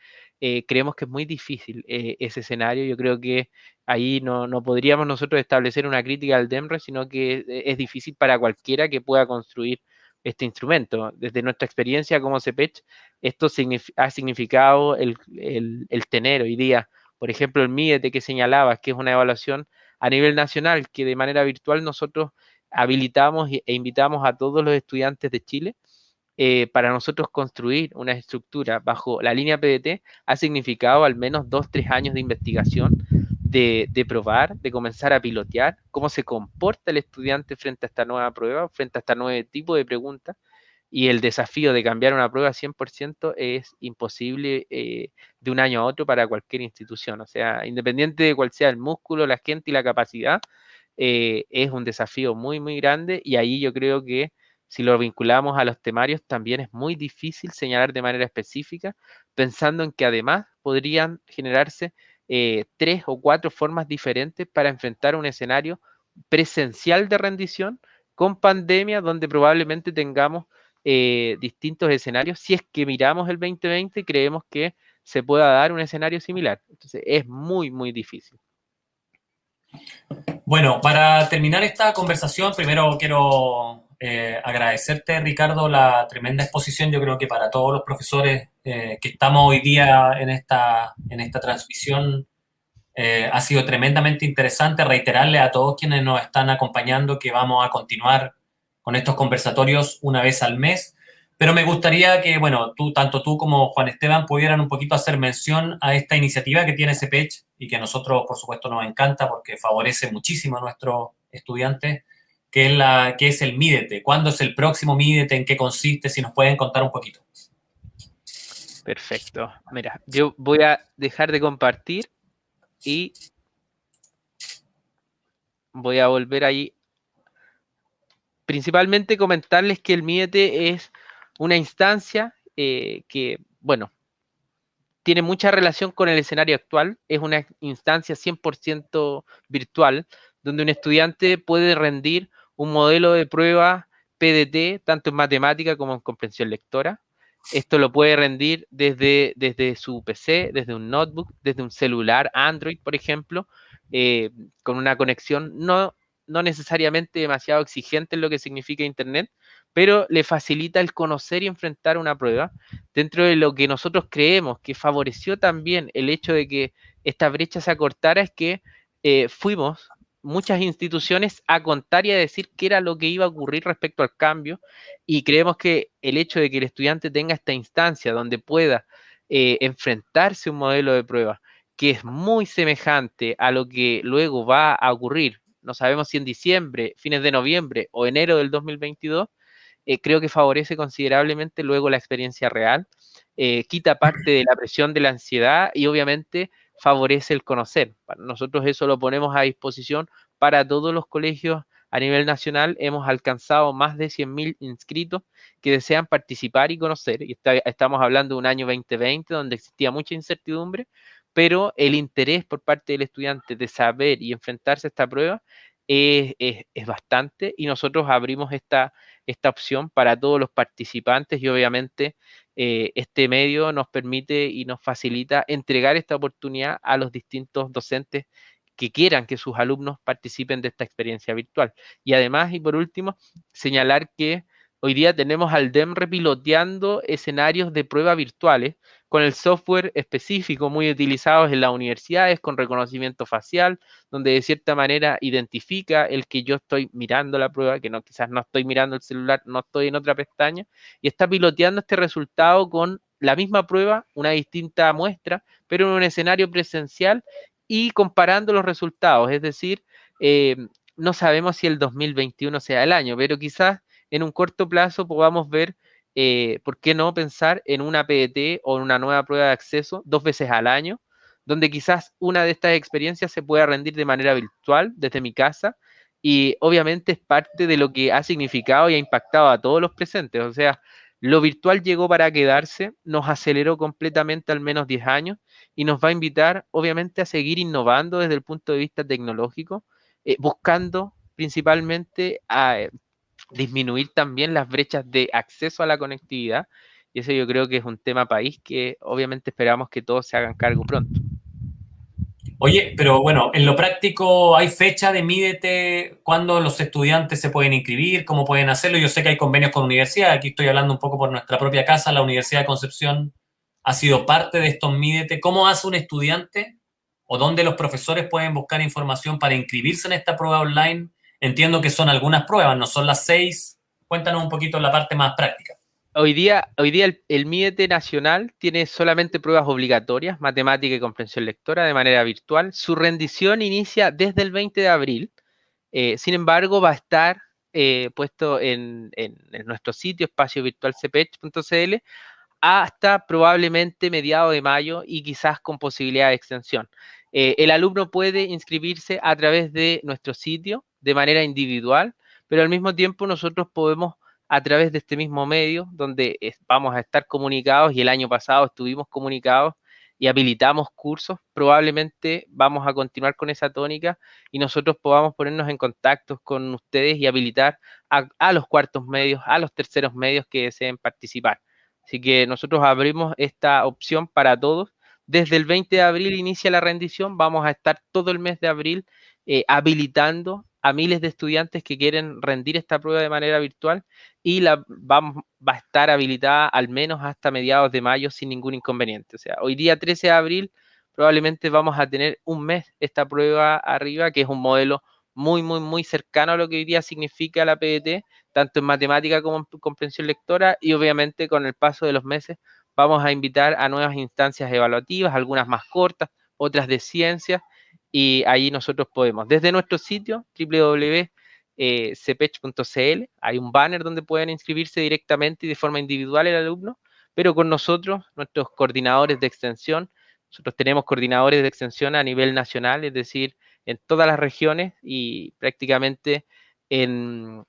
creemos que es muy difícil ese escenario. Yo creo que ahí no podríamos nosotros establecer una crítica al DEMRE, sino que es difícil para cualquiera que pueda construir este instrumento. Desde nuestra experiencia como CEPECH, esto ha significado el tener hoy día, por ejemplo, el MIET que señalabas, que es una evaluación a nivel nacional, que de manera virtual nosotros habilitamos e invitamos a todos los estudiantes de Chile. Para nosotros construir una estructura bajo la línea PDT ha significado al menos 2-3 años de investigación, de probar, de comenzar a pilotear cómo se comporta el estudiante frente a esta nueva prueba, frente a este nuevo tipo de preguntas. y el desafío de cambiar una prueba 100% es imposible de un año a otro para cualquier institución. O sea, independiente de cuál sea el músculo, la gente y la capacidad, es un desafío muy, muy grande, y ahí yo creo que si lo vinculamos a los temarios, también es muy difícil señalar de manera específica, pensando en que además podrían generarse 3 o 4 formas diferentes para enfrentar un escenario presencial de rendición con pandemia, donde probablemente tengamos distintos escenarios. Si es que miramos el 2020, creemos que se pueda dar un escenario similar. Entonces, es muy, muy difícil. Bueno, para terminar esta conversación, primero quiero agradecerte, Ricardo, la tremenda exposición. Yo creo que para todos los profesores que estamos hoy día en esta transmisión ha sido tremendamente interesante. Reiterarle a todos quienes nos están acompañando que vamos a continuar con estos conversatorios una vez al mes. Pero me gustaría que, bueno, tanto tú como Juan Esteban pudieran un poquito hacer mención a esta iniciativa que tiene CEPECH y que a nosotros, por supuesto, nos encanta porque favorece muchísimo a nuestros estudiantes, que es el Mídete. ¿Cuándo es el próximo Mídete? ¿En qué consiste? Si nos pueden contar un poquito. Perfecto. Mira, yo voy a dejar de compartir y voy a volver ahí. Principalmente comentarles que el Mídete es una instancia que, bueno, tiene mucha relación con el escenario actual. Es una instancia 100% virtual, donde un estudiante puede rendir un modelo de prueba PDT, tanto en matemática como en comprensión lectora. Esto lo puede rendir desde su PC, desde un notebook, desde un celular Android, por ejemplo, con una conexión no necesariamente demasiado exigente en lo que significa Internet, pero le facilita el conocer y enfrentar una prueba dentro de lo que nosotros creemos que favoreció también el hecho de que esta brecha se acortara. Es que fuimos muchas instituciones a contar y a decir qué era lo que iba a ocurrir respecto al cambio, y creemos que el hecho de que el estudiante tenga esta instancia donde pueda enfrentarse a un modelo de prueba que es muy semejante a lo que luego va a ocurrir, no sabemos si en diciembre, fines de noviembre o enero del 2022, creo que favorece considerablemente luego la experiencia real, quita parte de la presión de la ansiedad y obviamente favorece el conocer. Para nosotros eso lo ponemos a disposición para todos los colegios a nivel nacional. Hemos alcanzado más de 100.000 inscritos que desean participar y conocer. Y estamos hablando de un año 2020 donde existía mucha incertidumbre, pero el interés por parte del estudiante de saber y enfrentarse a esta prueba es bastante, y nosotros abrimos esta opción para todos los participantes, y obviamente este medio nos permite y nos facilita entregar esta oportunidad a los distintos docentes que quieran que sus alumnos participen de esta experiencia virtual. Y además, y por último, señalar que hoy día tenemos al DEM repiloteando escenarios de prueba virtuales con el software específico muy utilizados en las universidades, con reconocimiento facial, donde de cierta manera identifica el que yo estoy mirando la prueba, que no, quizás no estoy mirando el celular, no estoy en otra pestaña, y está piloteando este resultado con la misma prueba, una distinta muestra, pero en un escenario presencial y comparando los resultados. Es decir, no sabemos si el 2021 sea el año, pero quizás en un corto plazo podamos ver, ¿por qué no pensar en una PDT o en una nueva prueba de acceso 2 veces al año, donde quizás una de estas experiencias se pueda rendir de manera virtual desde mi casa? Y obviamente es parte de lo que ha significado y ha impactado a todos los presentes. O sea, lo virtual llegó para quedarse, nos aceleró completamente al menos 10 años, y nos va a invitar obviamente a seguir innovando desde el punto de vista tecnológico, buscando principalmente a disminuir también las brechas de acceso a la conectividad, y eso yo creo que es un tema país que obviamente esperamos que todos se hagan cargo pronto. Oye, pero bueno, en lo práctico, ¿hay fecha de Mídete? ¿Cuándo los estudiantes se pueden inscribir? ¿Cómo pueden hacerlo? Yo sé que hay convenios con universidades. Aquí estoy hablando un poco por nuestra propia casa. La Universidad de Concepción ha sido parte de estos Mídete. ¿Cómo hace un estudiante o dónde los profesores pueden buscar información para inscribirse en esta prueba online? Entiendo que son algunas pruebas, no son las 6. Cuéntanos un poquito la parte más práctica. Hoy día el Mídete nacional tiene solamente pruebas obligatorias, matemática y comprensión lectora, de manera virtual. Su rendición inicia desde el 20 de abril. Sin embargo, va a estar puesto en nuestro sitio espaciovirtualcepech.cl hasta probablemente mediados de mayo y quizás con posibilidad de extensión. El alumno puede inscribirse a través de nuestro sitio de manera individual, pero al mismo tiempo nosotros podemos, a través de este mismo medio, donde vamos a estar comunicados, y el año pasado estuvimos comunicados y habilitamos cursos, probablemente vamos a continuar con esa tónica y nosotros podamos ponernos en contacto con ustedes y habilitar a los cuartos medios, a los terceros medios que deseen participar. Así que nosotros abrimos esta opción para todos. Desde el 20 de abril inicia la rendición, vamos a estar todo el mes de abril habilitando a miles de estudiantes que quieren rendir esta prueba de manera virtual y va a estar habilitada al menos hasta mediados de mayo sin ningún inconveniente. O sea, hoy día 13 de abril probablemente vamos a tener un mes esta prueba arriba, que es un modelo muy cercano a lo que hoy día significa la PDT, tanto en matemática como en comprensión lectora, y obviamente con el paso de los meses vamos a invitar a nuevas instancias evaluativas, algunas más cortas, otras de ciencias, y ahí nosotros podemos, desde nuestro sitio www.cepech.cl, hay un banner donde pueden inscribirse directamente y de forma individual el alumno, pero con nosotros, nuestros coordinadores de extensión, nosotros tenemos coordinadores de extensión a nivel nacional, es decir, en todas las regiones y prácticamente en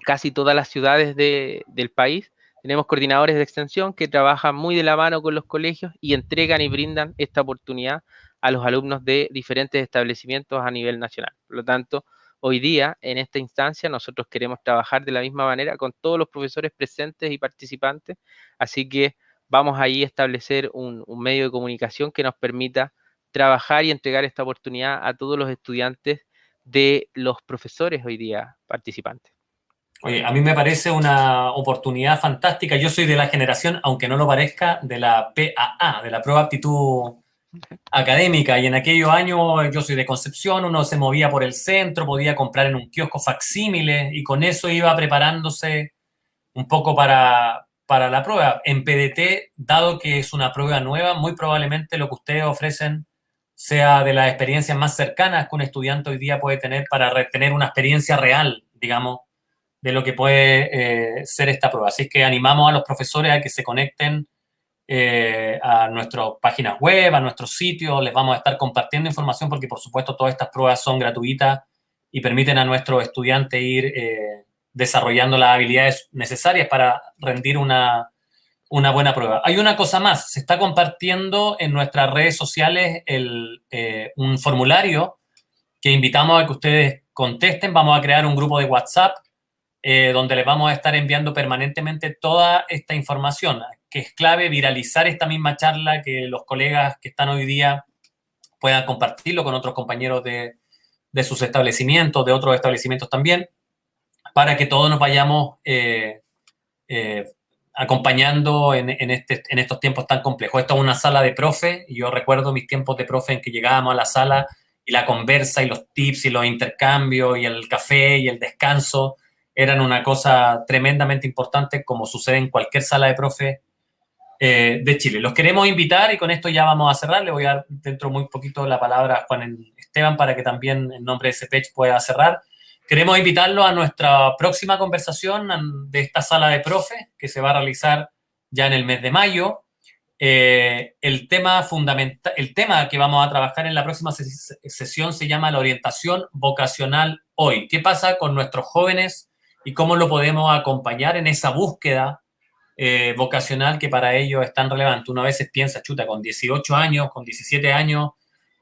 casi todas las ciudades del país. Tenemos coordinadores de extensión que trabajan muy de la mano con los colegios y entregan y brindan esta oportunidad a los alumnos de diferentes establecimientos a nivel nacional. Por lo tanto, hoy día, en esta instancia, nosotros queremos trabajar de la misma manera con todos los profesores presentes y participantes, así que vamos ahí a establecer un medio de comunicación que nos permita trabajar y entregar esta oportunidad a todos los estudiantes de los profesores hoy día participantes. Oye, a mí me parece una oportunidad fantástica. Yo soy de la generación, aunque no lo parezca, de la PAA, de la prueba de aptitud académica. Y en aquellos años, yo soy de Concepción, uno se movía por el centro, podía comprar en un kiosco facsímiles y con eso iba preparándose un poco para la prueba. En PDT, dado que es una prueba nueva, muy probablemente lo que ustedes ofrecen sea de las experiencias más cercanas que un estudiante hoy día puede tener para tener una experiencia real, digamos, de lo que puede ser esta prueba. Así que animamos a los profesores a que se conecten a nuestras páginas web, a nuestros sitios, les vamos a estar compartiendo información porque por supuesto todas estas pruebas son gratuitas y permiten a nuestros estudiantes ir desarrollando las habilidades necesarias para rendir una buena prueba. Hay una cosa más, se está compartiendo en nuestras redes sociales un formulario que invitamos a que ustedes contesten. Vamos a crear un grupo de WhatsApp donde les vamos a estar enviando permanentemente toda esta información, que es clave viralizar esta misma charla, que los colegas que están hoy día puedan compartirlo con otros compañeros de sus establecimientos, de otros establecimientos también, para que todos nos vayamos acompañando en estos tiempos tan complejos. Esto es una sala de profe, y yo recuerdo mis tiempos de profe en que llegábamos a la sala y la conversa y los tips y los intercambios y el café y el descanso eran una cosa tremendamente importante, como sucede en cualquier sala de profe de Chile. Los queremos invitar y con esto ya vamos a cerrar. Le voy a dar dentro muy poquito la palabra a Juan Esteban para que también en nombre de CEPECH pueda cerrar. Queremos invitarlo a nuestra próxima conversación de esta sala de profe que se va a realizar ya en el mes de mayo. El tema fundamental, el tema que vamos a trabajar en la próxima sesión se llama la orientación vocacional hoy. ¿Qué pasa con nuestros jóvenes y cómo lo podemos acompañar en esa búsqueda vocacional que para ellos es tan relevante? Uno a veces piensa, chuta, con 18 años, con 17 años,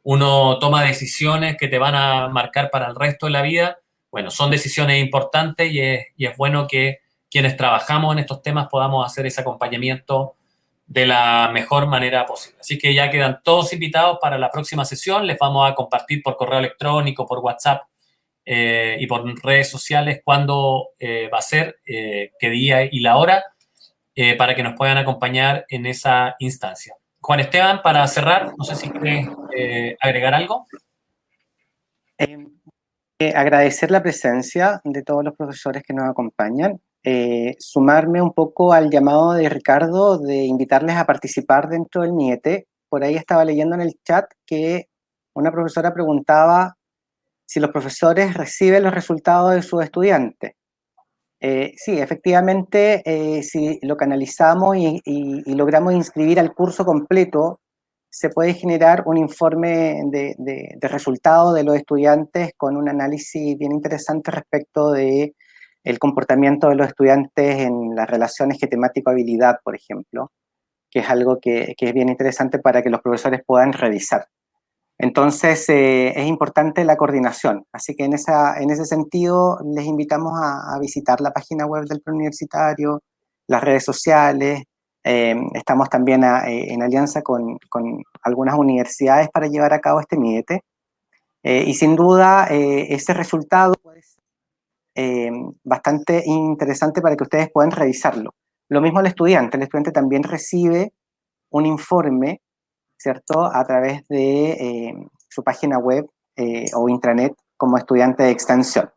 uno toma decisiones que te van a marcar para el resto de la vida. Bueno, son decisiones importantes y es bueno que quienes trabajamos en estos temas podamos hacer ese acompañamiento de la mejor manera posible. Así que ya quedan todos invitados para la próxima sesión. Les vamos a compartir por correo electrónico, por WhatsApp y por redes sociales cuándo va a ser, qué día y la hora, para que nos puedan acompañar en esa instancia. Juan Esteban, para cerrar, no sé si quieres agregar algo. Agradecer la presencia de todos los profesores que nos acompañan, sumarme un poco al llamado de Ricardo de invitarles a participar dentro del NIETE. Por ahí estaba leyendo en el chat que una profesora preguntaba si los profesores reciben los resultados de sus estudiantes. Sí, efectivamente, si lo canalizamos y logramos inscribir al curso completo, se puede generar un informe de resultados de los estudiantes con un análisis bien interesante respecto de el comportamiento de los estudiantes en las relaciones temático-habilidad, por ejemplo, que es algo que es bien interesante para que los profesores puedan revisar. Entonces, es importante la coordinación. Así que en ese sentido, les invitamos a visitar la página web del preuniversitario, las redes sociales. Estamos también en alianza con algunas universidades para llevar a cabo este MIETE. Y sin duda, ese resultado puede ser bastante interesante para que ustedes puedan revisarlo. Lo mismo el estudiante también recibe un informe, ¿cierto?, a través de su página web o intranet como estudiante de extensión.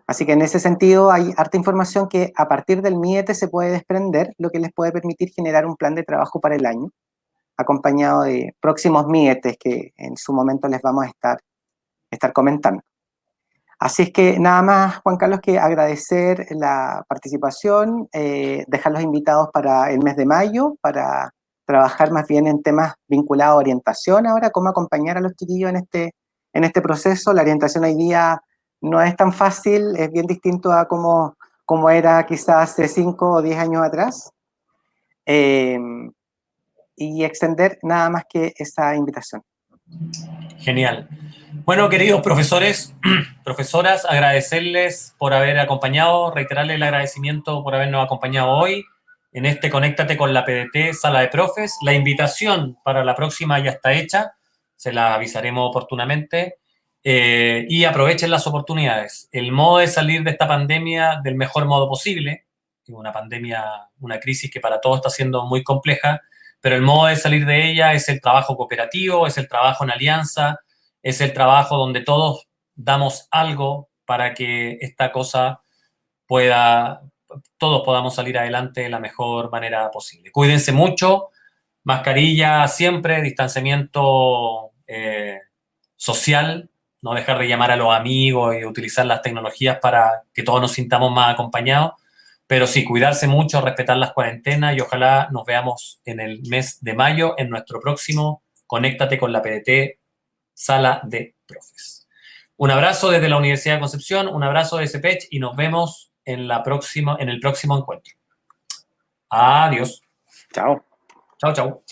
Así que en ese sentido hay harta información que a partir del MIETE se puede desprender, lo que les puede permitir generar un plan de trabajo para el año, acompañado de próximos MIETES que en su momento les vamos a estar comentando. Así es que nada más, Juan Carlos, que agradecer la participación, dejarlos invitados para el mes de mayo, para trabajar más bien en temas vinculados a orientación ahora, cómo acompañar a los chiquillos en este proceso. La orientación hoy día no es tan fácil, es bien distinto a como era quizás hace 5 o 10 años atrás. Y extender nada más que esa invitación. Genial. Bueno, queridos profesores, profesoras, agradecerles por haber acompañado, reiterarles el agradecimiento por habernos acompañado hoy en este Conéctate con la PDT Sala de Profes. La invitación para la próxima ya está hecha, se la avisaremos oportunamente, y aprovechen las oportunidades. El modo de salir de esta pandemia del mejor modo posible, una pandemia, una crisis que para todos está siendo muy compleja, pero el modo de salir de ella es el trabajo cooperativo, es el trabajo en alianza, es el trabajo donde todos damos algo para que esta cosa todos podamos salir adelante de la mejor manera posible. Cuídense mucho, mascarilla siempre, distanciamiento social, no dejar de llamar a los amigos y utilizar las tecnologías para que todos nos sintamos más acompañados. Pero sí, cuidarse mucho, respetar las cuarentenas y ojalá nos veamos en el mes de mayo en nuestro próximo Conéctate con la PDT Sala de Profes. Un abrazo desde la Universidad de Concepción, un abrazo de CEPECH y nos vemos en el próximo encuentro. Adiós. Chao. Chao, chao.